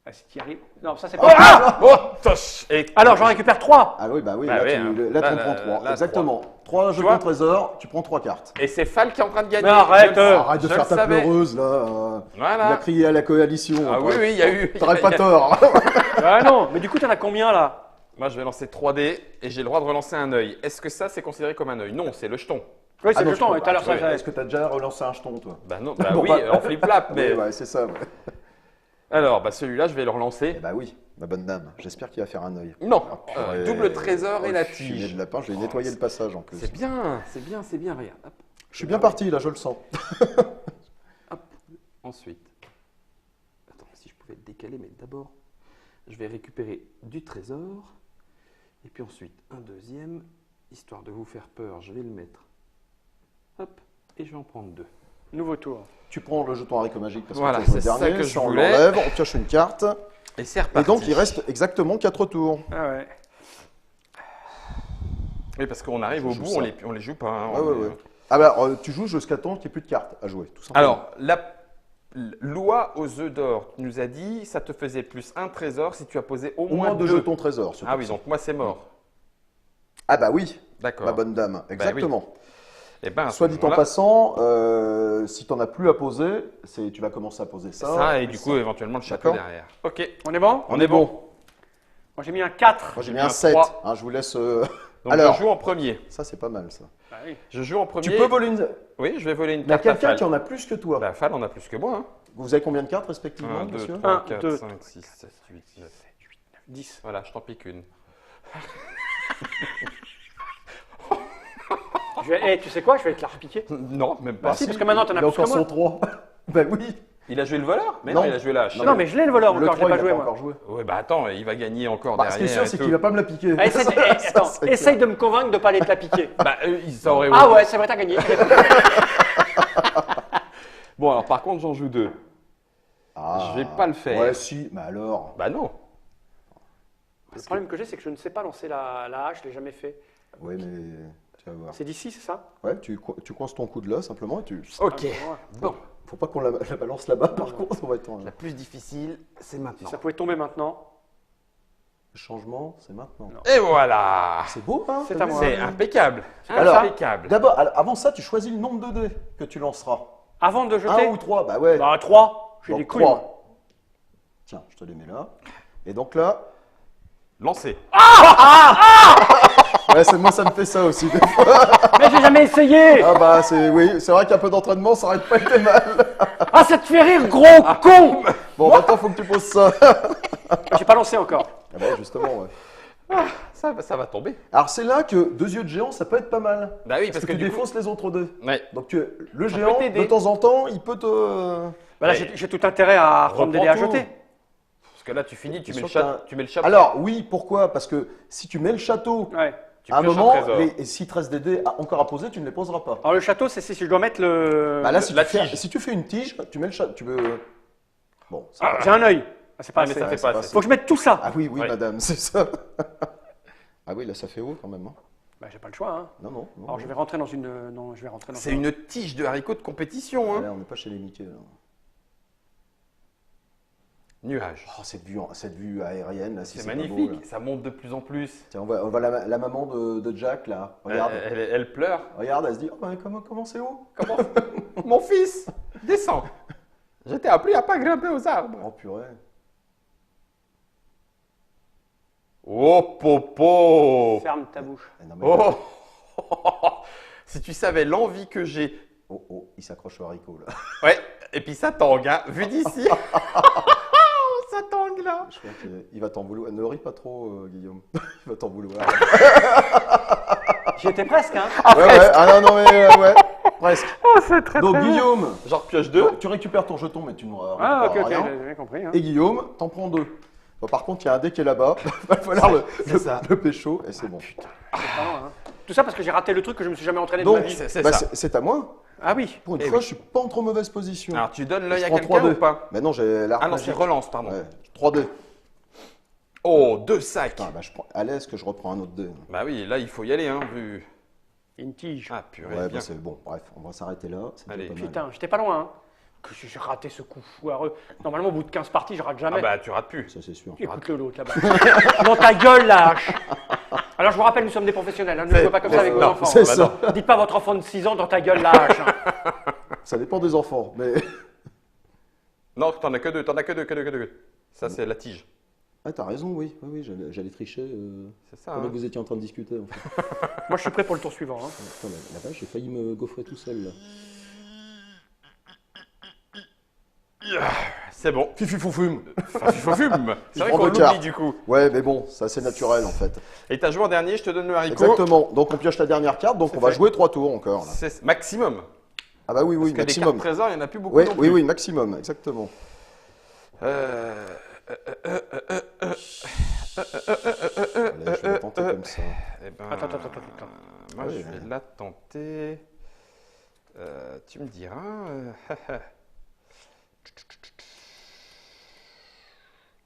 Speaker 1: Ah, si tu y arrives. Non, ça c'est
Speaker 3: Oh,
Speaker 1: pas.
Speaker 3: ah oh, toche. Et
Speaker 1: Alors j'en récupère 3.
Speaker 2: Ah oui, bah oui,
Speaker 3: Bah
Speaker 2: là,
Speaker 3: oui,
Speaker 2: tu
Speaker 3: hein.
Speaker 2: là,
Speaker 3: Là,
Speaker 2: tu en prends
Speaker 3: là,
Speaker 2: 3.
Speaker 3: là,
Speaker 2: Exactement. 3 jetons
Speaker 3: vois
Speaker 2: trésor, tu prends 3 cartes.
Speaker 3: Et c'est Fall qui est en train de gagner.
Speaker 1: Mais arrête,
Speaker 3: Je le-
Speaker 2: Arrête de
Speaker 3: je
Speaker 2: faire
Speaker 3: le
Speaker 2: ta
Speaker 3: savais.
Speaker 2: pleureuse là. Il a
Speaker 3: Voilà.
Speaker 2: crié à la coalition.
Speaker 3: Ah oui, il y a eu.
Speaker 2: T'aurais pas tort.
Speaker 1: Ah non, mais du coup t'en as combien là?
Speaker 3: Moi, je vais lancer 3D et j'ai le droit de relancer un œil. Est-ce que ça, c'est considéré comme un œil? Non, c'est le jeton.
Speaker 1: Oui, c'est
Speaker 2: non,
Speaker 1: le jeton.
Speaker 2: tu
Speaker 1: Tout à l'heure,
Speaker 2: peux pas.
Speaker 1: ça.
Speaker 2: Est-ce que tu as déjà relancé un jeton, toi?
Speaker 3: Bah non, bah
Speaker 2: Bon,
Speaker 3: oui,
Speaker 2: bah-
Speaker 3: en flip-flap, mais.
Speaker 2: Oui, ouais, c'est ça. Ouais.
Speaker 3: Alors, bah celui-là, je vais le relancer.
Speaker 2: Eh bah oui, ma bonne dame. J'espère qu'il va faire un œil.
Speaker 3: Non,
Speaker 2: purée.
Speaker 3: double trésor et
Speaker 2: Oh,
Speaker 3: la
Speaker 2: le fumier
Speaker 3: tige.
Speaker 2: de lapin, je vais nettoyer le passage en plus.
Speaker 3: C'est bien, regarde. Hop.
Speaker 2: Je suis bien parti, là, je le sens.
Speaker 3: Ensuite, attends, si je pouvais le décaler, mais d'abord, je vais récupérer du trésor. Et puis ensuite, un deuxième, histoire de vous faire peur, je vais le mettre. Hop, et je vais en prendre 2.
Speaker 1: Nouveau tour.
Speaker 2: Tu prends le jeton haricot magique parce
Speaker 3: Voilà,
Speaker 2: que tu as joué
Speaker 3: c'est
Speaker 2: le
Speaker 3: ça
Speaker 2: dernier,
Speaker 3: que je
Speaker 2: on
Speaker 3: voulais.
Speaker 2: l'enlève, on pioche une carte.
Speaker 3: Et c'est
Speaker 2: Et
Speaker 3: reparti.
Speaker 2: donc, il reste exactement 4 tours.
Speaker 1: Ah ouais.
Speaker 3: Oui, parce qu'on arrive
Speaker 2: Je
Speaker 3: au
Speaker 2: joue
Speaker 3: bout,
Speaker 2: ça.
Speaker 3: on les joue pas. Hein,
Speaker 2: Ouais,
Speaker 3: on
Speaker 2: ouais,
Speaker 3: est-
Speaker 2: ouais. Ah bah, tu joues jusqu'à temps qu'il n'y ait plus de cartes à jouer, tout simplement.
Speaker 3: Alors, la loi aux œufs d'or, tu nous as dit, ça te faisait plus un trésor si tu as posé au
Speaker 2: au
Speaker 3: moins
Speaker 2: moins 2
Speaker 3: deux.
Speaker 2: jetons trésor. ce
Speaker 3: Ah oui,
Speaker 2: coup-ci.
Speaker 3: donc moi c'est mort.
Speaker 2: Ah bah oui,
Speaker 3: D'accord.
Speaker 2: ma bonne dame, exactement.
Speaker 3: Eh ben, à ce
Speaker 2: Soit dit en
Speaker 3: moment-là,
Speaker 2: passant, si tu n'en as plus à poser, tu vas commencer à poser
Speaker 3: c'est
Speaker 2: ça.
Speaker 3: ça, et du coup, éventuellement, le château
Speaker 2: D'accord.
Speaker 3: derrière. Ok,
Speaker 1: On est bon?
Speaker 3: on est bon.
Speaker 1: Moi, j'ai mis un 4.
Speaker 2: Moi j'ai
Speaker 3: J'ai
Speaker 2: mis
Speaker 3: mis
Speaker 2: un
Speaker 3: un
Speaker 2: 7,
Speaker 3: 3.
Speaker 2: hein, je vous laisse...
Speaker 3: Donc
Speaker 2: Alors.
Speaker 3: je joue en premier.
Speaker 2: Ça c'est pas mal ça.
Speaker 1: Ah oui.
Speaker 3: Je joue en premier.
Speaker 2: Tu peux voler une...
Speaker 3: Oui, je vais voler une
Speaker 2: Il y a
Speaker 3: carte à
Speaker 2: quelqu'un
Speaker 3: Fall.
Speaker 2: qui en a plus que toi.
Speaker 3: Bah, Fall en a plus que moi. Hein.
Speaker 2: Vous avez combien de cartes respectivement,
Speaker 3: 1, 2,
Speaker 2: monsieur
Speaker 3: 3,
Speaker 1: 1,
Speaker 3: 4,
Speaker 1: 2,
Speaker 3: 5, 6, 7, 8, 9.
Speaker 1: 10.
Speaker 3: Voilà, je t'en pique une.
Speaker 1: Tu sais quoi? Je vais te la repiquer.
Speaker 3: Non, même
Speaker 1: Bah
Speaker 3: pas.
Speaker 1: si, parce que maintenant, t'en as
Speaker 2: Il a
Speaker 1: plus que
Speaker 2: encore
Speaker 1: moi.
Speaker 2: son 3. Ben oui.
Speaker 3: Il a joué le voleur? Mais
Speaker 2: Non.
Speaker 3: non, il a joué la hache.
Speaker 1: Non, mais je l'ai le voleur
Speaker 2: Le
Speaker 1: encore,
Speaker 2: 3,
Speaker 1: j'ai
Speaker 2: il
Speaker 1: pas
Speaker 2: n'a
Speaker 1: joué
Speaker 2: pas
Speaker 1: moi.
Speaker 2: encore joué.
Speaker 3: Ouais, bah attends, il va gagner encore
Speaker 2: Bah, ce qui est
Speaker 3: derrière.
Speaker 2: sûr,
Speaker 3: et
Speaker 2: c'est
Speaker 3: tout.
Speaker 2: qu'il va pas me la piquer.
Speaker 1: Ah, attends,
Speaker 2: c'est
Speaker 1: essaye de me convaincre de ne pas aller te la piquer.
Speaker 3: Bah, ça aurait
Speaker 1: Ah ouais, c'est vrai, t'as gagné.
Speaker 3: Bon, alors par contre, j'en joue 2.
Speaker 2: Ah.
Speaker 3: Je vais pas le faire.
Speaker 2: Ouais, si, mais alors.
Speaker 3: Bah non.
Speaker 1: Le problème que j'ai, c'est que je ne sais pas lancer la hache, je l'ai jamais fait.
Speaker 2: Ouais, mais tu vas voir.
Speaker 1: C'est d'ici, c'est ça?
Speaker 2: Ouais, tu coinces ton coude là simplement et tu.
Speaker 3: Ok.
Speaker 1: Ah,
Speaker 3: Bon,
Speaker 2: Faut pas qu'on la balance là-bas par contre, on va être en.
Speaker 3: la plus difficile, c'est maintenant.
Speaker 1: Ça pouvait tomber maintenant.
Speaker 2: Le changement, c'est maintenant.
Speaker 1: Non.
Speaker 3: Et voilà.
Speaker 2: C'est beau, hein
Speaker 1: C'est
Speaker 2: t'as
Speaker 1: à
Speaker 2: vu
Speaker 1: moi.
Speaker 3: C'est impeccable.
Speaker 2: Alors,
Speaker 3: Impeccable.
Speaker 2: D'abord, avant ça, tu choisis le nombre de dés que tu lanceras.
Speaker 1: Avant de jeter?
Speaker 2: 1 ou 3, bah ouais.
Speaker 1: Bah 3. J'ai
Speaker 2: Donc,
Speaker 1: des couilles. moi.
Speaker 2: 3. Tiens, je te les mets là. Et donc là,
Speaker 3: Lancez.
Speaker 2: ouais, c'est moi, ça me fait ça aussi.
Speaker 1: Mais j'ai jamais essayé.
Speaker 2: Ah bah, oui, c'est vrai qu'un peu d'entraînement, ça aurait pas été mal.
Speaker 1: Ah, ça te fait rire, gros con.
Speaker 2: Bon, maintenant, faut que tu poses ça.
Speaker 1: J'ai pas lancé encore.
Speaker 2: Ah bah, justement, ouais.
Speaker 3: Ça va tomber.
Speaker 2: Alors, c'est là que 2 yeux de géant, ça peut être pas mal.
Speaker 3: Bah oui,
Speaker 2: Parce que tu
Speaker 3: du coup.
Speaker 2: défausses les autres dés.
Speaker 3: Ouais.
Speaker 2: Donc, le
Speaker 1: Ça
Speaker 2: géant,
Speaker 1: peut t'aider.
Speaker 2: de temps en temps, il peut te.
Speaker 1: Bah là,
Speaker 3: Ouais.
Speaker 1: j'ai tout intérêt à prendre des dés à
Speaker 2: Reprends tout.
Speaker 1: jeter.
Speaker 3: Parce que là, tu finis, tu
Speaker 2: C'est
Speaker 3: mets,
Speaker 2: sûr que
Speaker 3: tu mets le chapeau.
Speaker 2: Alors, oui, pourquoi? Parce que si tu mets le château,
Speaker 1: Ouais.
Speaker 3: tu
Speaker 2: à un
Speaker 3: pioches
Speaker 2: moment,
Speaker 3: trésor.
Speaker 2: et s'il te reste des dés encore à poser, tu ne les poseras pas.
Speaker 1: Alors le château, c'est si je dois mettre le.
Speaker 2: Bah là, si
Speaker 3: la
Speaker 2: tu, fais,
Speaker 3: tige.
Speaker 2: si tu fais une tige, tu mets le chat. Tu veux. Bon, ça
Speaker 1: Ah,
Speaker 2: va.
Speaker 1: j'ai un œil. Ah, c'est pas
Speaker 3: Ah, mais
Speaker 1: assez.
Speaker 3: ça fait
Speaker 2: c'est
Speaker 3: pas
Speaker 2: pas
Speaker 3: assez.
Speaker 1: Faut que je mette tout ça.
Speaker 2: Ah oui, oui,
Speaker 3: Ouais.
Speaker 2: madame, c'est ça. Ah oui, là, ça fait haut quand même. Hein.
Speaker 1: Bah j'ai pas le choix. Hein.
Speaker 2: Non, non. non,
Speaker 1: Alors
Speaker 2: non.
Speaker 1: je vais rentrer dans une. Non, je vais rentrer dans.
Speaker 3: C'est une tige de haricot de compétition. Hein.
Speaker 2: Là, on n'est pas chez les Mickey. Là.
Speaker 3: Nuage.
Speaker 2: Oh, cette vue aérienne, là, si
Speaker 3: C'est
Speaker 2: c'est pas beau,
Speaker 3: magnifique.
Speaker 2: là.
Speaker 3: Ça monte de plus en plus.
Speaker 2: Tiens, on voit la maman de Jack, là. Regarde.
Speaker 3: Elle pleure.
Speaker 2: Regarde, elle se dit oh, mais comment c'est haut?
Speaker 3: Comment Mon fils, descends. Je t'ai appris à pas grimper aux arbres.
Speaker 2: Oh, purée.
Speaker 3: Oh, popo.
Speaker 1: Ferme ta bouche.
Speaker 2: Eh, non, mais-
Speaker 3: Oh. Si tu savais l'envie que j'ai.
Speaker 2: oh, il s'accroche au haricot, là.
Speaker 3: Ouais, et puis ça tangue, hein. Vu d'ici. Ça tangue là.
Speaker 2: Je crois qu'il va t'en vouloir. Ne ris pas trop, Guillaume. Il va t'en vouloir.
Speaker 1: J'y étais presque, hein.
Speaker 2: ouais. Ah non, mais ouais. Presque.
Speaker 1: Oh, c'est très
Speaker 2: Donc, Guillaume,
Speaker 3: Genre pioche 2.
Speaker 2: donc, tu récupères ton jeton, mais tu ne
Speaker 1: Ah, ok,
Speaker 2: récupéreras
Speaker 1: ok,
Speaker 2: rien.
Speaker 1: j'ai bien compris. Hein.
Speaker 2: Et Guillaume, t'en prends 2. Bon, par contre, il y a un dé qui est là-bas. Il va falloir le pécho et c'est bon.
Speaker 1: C'est pas loin, hein. Tout ça parce que j'ai raté le truc que je me suis jamais entraîné de
Speaker 2: Donc,
Speaker 1: ma vie.
Speaker 3: C'est
Speaker 2: bah,
Speaker 3: ça.
Speaker 2: c'est à moi.
Speaker 1: Ah oui.
Speaker 2: Pour une
Speaker 3: Eh
Speaker 2: fois,
Speaker 3: oui.
Speaker 2: je suis pas en trop mauvaise position.
Speaker 3: Alors tu donnes l'œil
Speaker 2: Je
Speaker 3: à
Speaker 2: prends
Speaker 3: quelqu'un
Speaker 2: 3
Speaker 3: ou
Speaker 2: dés.
Speaker 3: pas?
Speaker 2: Mais non, j'ai l'arc
Speaker 3: Ah non, c'est
Speaker 2: magique.
Speaker 3: relance, pardon.
Speaker 2: Ouais, 3 dés.
Speaker 3: Oh, 2 sacs.
Speaker 2: Putain, bah, je prends à l'aise que je reprends un autre dé.
Speaker 3: Bah oui, là il faut y aller, hein, vu.
Speaker 1: Une tige.
Speaker 3: Ah purée,
Speaker 2: Ouais,
Speaker 3: bien.
Speaker 2: bah, c'est bon. Bref, on va s'arrêter là. C'est
Speaker 3: Allez.
Speaker 2: déjà pas mal.
Speaker 1: Putain, j'étais pas loin, hein. Que j'ai raté ce coup foireux. Normalement, au bout de 15 parties, je rate jamais.
Speaker 3: Ah bah tu rates plus.
Speaker 2: Ça, c'est sûr.
Speaker 1: Écoute-le l'autre là-bas. Dans ta gueule, la hache. Alors, je vous rappelle, nous sommes des professionnels. Hein. Ne jouez pas comme ça avec vos
Speaker 3: non,
Speaker 1: enfants.
Speaker 2: c'est
Speaker 1: hein.
Speaker 2: ça.
Speaker 1: Dites pas à votre enfant de 6 ans dans ta gueule, la hache. Hein.
Speaker 2: Ça dépend des enfants. Mais
Speaker 3: Non, t'en as que deux, que deux. Ça c'est la tige.
Speaker 2: Ah, t'as raison, oui. Oui, j'allais tricher
Speaker 3: C'est ça.
Speaker 2: pendant
Speaker 3: Hein.
Speaker 2: que vous étiez en train de discuter. En fait.
Speaker 1: Moi, je suis prêt pour le tour suivant. Hein.
Speaker 2: Putain, la vache, j'ai failli me gaufrer tout seul. Là.
Speaker 3: C'est bon.
Speaker 2: Fifufufume.
Speaker 3: Fume. C'est vrai
Speaker 2: prends
Speaker 3: qu'on
Speaker 2: deux cartes.
Speaker 3: l'oublie du coup.
Speaker 2: Ouais, mais bon, c'est assez naturel en fait.
Speaker 3: Et t'as joué en dernier, je te donne le haricot.
Speaker 2: Exactement. Donc on pioche la dernière carte, donc
Speaker 3: C'est
Speaker 2: on va
Speaker 3: fait.
Speaker 2: jouer 3 tours encore. Là.
Speaker 3: C'est maximum.
Speaker 2: Ah bah oui,
Speaker 3: Parce
Speaker 2: oui,
Speaker 3: que des
Speaker 2: maximum.
Speaker 3: cartes trésors, il n'y en a plus beaucoup
Speaker 2: Oui,
Speaker 3: non
Speaker 2: oui,
Speaker 3: plus.
Speaker 2: oui, maximum, exactement.
Speaker 3: Euh,
Speaker 2: Allez, je vais la tenter comme ça.
Speaker 3: eh ben,
Speaker 1: Attends.
Speaker 3: Moi,
Speaker 2: Oui,
Speaker 3: je vais la tenter. Tu me diras.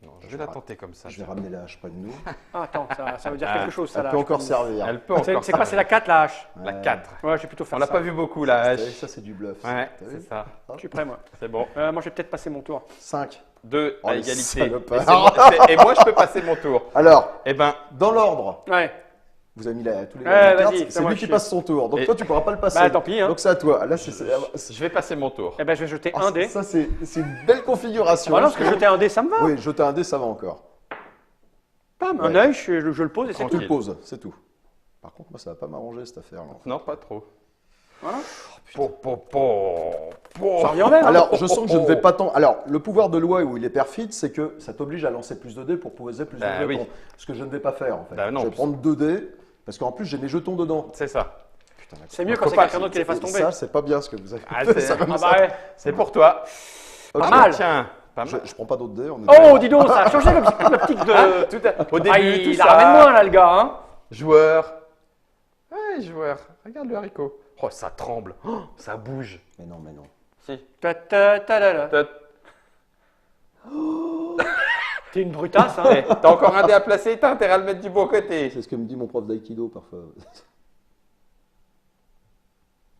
Speaker 3: Non, je vais la tenter comme ça.
Speaker 2: Je vais ramener la hache près de nous.
Speaker 1: Ah, attends, ça veut dire quelque chose, ça,
Speaker 2: Elle
Speaker 1: là.
Speaker 2: peut encore servir.
Speaker 3: Elle peut encore.
Speaker 1: C'est quoi, c'est la 4, la hache?
Speaker 3: La 4.
Speaker 1: Ouais, je vais plutôt faire
Speaker 3: On l'a
Speaker 1: ça.
Speaker 3: pas vu beaucoup, la hache.
Speaker 2: Ça, c'est du bluff.
Speaker 3: Ouais,
Speaker 2: T'as
Speaker 3: c'est
Speaker 2: vu
Speaker 3: ça.
Speaker 1: Je suis prêt, moi.
Speaker 3: C'est bon.
Speaker 1: Moi, je vais peut-être passer mon tour.
Speaker 2: 5.
Speaker 3: 2
Speaker 2: Oh,
Speaker 3: à
Speaker 2: les
Speaker 3: égalité.
Speaker 2: salopards.
Speaker 3: Et, c'est moi, et moi, je peux passer mon tour.
Speaker 2: Alors,
Speaker 3: Eh ben,
Speaker 2: dans l'ordre,
Speaker 1: Ouais.
Speaker 2: vous avez mis tous les
Speaker 1: Ouais,
Speaker 2: cartes,
Speaker 1: vas-y,
Speaker 2: c'est
Speaker 1: fais-moi
Speaker 2: lui qui
Speaker 1: chier.
Speaker 2: passe son tour. Donc
Speaker 3: Et-
Speaker 2: toi, tu pourras pas le passer.
Speaker 1: Bah, tant pis, hein.
Speaker 2: Donc c'est à toi. Là, c'est
Speaker 3: je vais passer mon tour.
Speaker 1: Eh ben, je vais jeter un dé.
Speaker 2: Ça, c'est une belle configuration.
Speaker 1: Ah non, parce que jeter un dé, ça me va.
Speaker 2: Oui, jeter un dé, ça va encore.
Speaker 1: Bam,
Speaker 2: Ouais.
Speaker 1: un œil, je le pose et c'est
Speaker 2: Tu
Speaker 1: tout.
Speaker 2: le poses, c'est tout. Par contre, moi, ça va pas m'arranger cette affaire. Là.
Speaker 3: Non, pas trop.
Speaker 1: Voilà.
Speaker 3: Ça
Speaker 1: Ça revient en même. hein.
Speaker 2: Alors, je sens que je ne vais pas tant. Alors, le pouvoir de loi où il est perfide, c'est que ça t'oblige à lancer plus de dés pour poser plus
Speaker 3: Bah
Speaker 2: de
Speaker 3: oui.
Speaker 2: jetons. Ce que je ne vais pas faire, en fait.
Speaker 3: Bah non,
Speaker 2: je vais
Speaker 3: parce-
Speaker 2: prendre 2 dés, parce qu'en plus, j'ai mes jetons dedans.
Speaker 3: C'est ça.
Speaker 2: Putain,
Speaker 1: C'est mieux
Speaker 3: Faut
Speaker 1: quand c'est
Speaker 3: pas-
Speaker 1: quelqu'un d'autre qui les fasse tomber.
Speaker 2: Ça, c'est pas bien ce que vous avez
Speaker 3: Ah,
Speaker 2: fait.
Speaker 3: c'est-
Speaker 2: ça, comme
Speaker 1: Ah
Speaker 2: ça.
Speaker 1: bah ouais.
Speaker 3: C'est pour toi.
Speaker 2: Ok.
Speaker 1: Pas mal.
Speaker 3: Tiens, pas mal.
Speaker 2: Je prends pas d'autres dés. On est
Speaker 1: Oh,
Speaker 2: d'accord.
Speaker 1: dis donc, ça a changé l'optique de.
Speaker 3: Ah, tout au début,
Speaker 1: Ah,
Speaker 3: tout
Speaker 1: il
Speaker 3: ça.
Speaker 1: la ramène moins, là, le gars. Hein.
Speaker 3: Joueur. Ouais, joueur. Regarde le haricot. Oh, ça tremble. Oh, ça bouge.
Speaker 2: Mais non, mais non.
Speaker 3: Si.
Speaker 1: Ta-ta-ta-la-la. T'es une brutasse, hein.
Speaker 3: Eh, t'as encore un dé à placer, t'as intérêt à le mettre du bon côté.
Speaker 2: C'est ce que me dit mon prof d'aïkido parfois.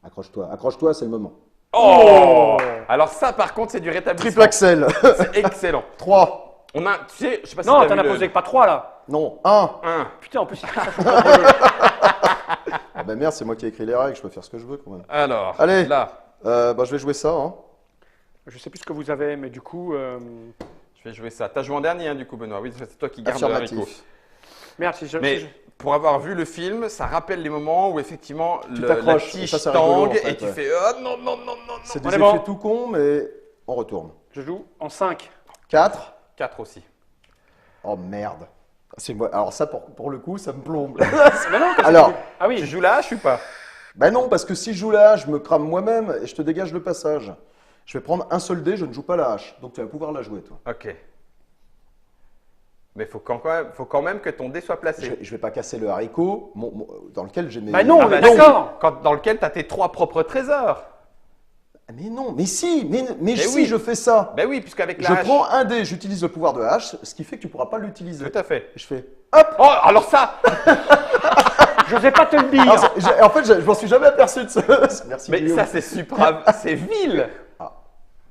Speaker 2: Accroche-toi, accroche-toi, c'est le moment.
Speaker 3: Oh, alors ça, par contre, c'est du rétablissement.
Speaker 2: Triple axel.
Speaker 3: C'est excellent.
Speaker 2: 3.
Speaker 3: On a, tu sais, je sais pas si
Speaker 1: Non,
Speaker 3: t'as
Speaker 1: t'en
Speaker 3: vu
Speaker 1: as
Speaker 3: le-
Speaker 1: posé que pas 3, là.
Speaker 2: Non, 1.
Speaker 3: Un.
Speaker 1: Putain, en plus, ça change pas trop le jeu.
Speaker 2: Ah bah merde, c'est moi qui ai écrit les règles, je peux faire ce que je veux quand même.
Speaker 3: Alors,
Speaker 2: Allez.
Speaker 3: là,
Speaker 2: Bah, je vais jouer ça. Hein.
Speaker 1: Je sais plus ce que vous avez, mais du coup.
Speaker 3: je vais jouer ça. T'as joué en dernier, hein, du coup, Benoît. Oui, c'est toi qui garde le haricot.
Speaker 2: Affirmatif.
Speaker 1: Merde, si je.
Speaker 3: Mais
Speaker 1: si je-
Speaker 3: pour avoir vu le film, ça rappelle les moments où effectivement
Speaker 2: Tu
Speaker 3: la
Speaker 2: t'accroches,
Speaker 3: tige
Speaker 2: et ça, c'est rigolo,
Speaker 3: tangue
Speaker 2: en fait,
Speaker 3: et tu
Speaker 2: ouais.
Speaker 3: fais oh, non, non, non, non, non.
Speaker 2: C'est
Speaker 1: On
Speaker 2: des
Speaker 1: est
Speaker 2: effets
Speaker 1: bon.
Speaker 2: tout cons, mais on retourne.
Speaker 1: Je joue en 5.
Speaker 2: 4.
Speaker 3: 4 aussi.
Speaker 2: Oh merde. C'est moi. Alors ça, pour le coup, ça me plombe.
Speaker 1: Mais non, quand
Speaker 2: Alors,
Speaker 1: c'est- Ah
Speaker 3: Tu
Speaker 1: oui.
Speaker 3: joues là, je suis pas.
Speaker 2: bah non, parce que si je joue la hache, je me crame moi-même et je te dégage le passage. Je vais prendre un seul dé, je ne joue pas la hache. Donc tu vas pouvoir la jouer, toi.
Speaker 3: Ok. Mais faut quand même que ton dé soit placé.
Speaker 2: Je vais pas casser le haricot dans lequel j'ai mes.
Speaker 1: Bah non,
Speaker 3: Ah
Speaker 1: on est
Speaker 3: bah non.
Speaker 1: d'accord.
Speaker 3: Dans lequel tu as tes 3 propres trésors.
Speaker 2: Mais non, mais si, mais si
Speaker 3: oui.
Speaker 2: je fais ça.
Speaker 3: Ben oui, puisqu'avec la
Speaker 2: Je
Speaker 3: hache.
Speaker 2: prends un dé, j'utilise le pouvoir de hache, ce qui fait que tu pourras pas l'utiliser.
Speaker 3: Tout à fait.
Speaker 2: Je fais.
Speaker 3: Oh, alors ça.
Speaker 1: J'osais pas te le dire.
Speaker 2: Ah, en fait, je m'en suis jamais aperçu de ça. Merci.
Speaker 3: Mais
Speaker 2: Guillaume.
Speaker 3: ça, c'est c'est vil.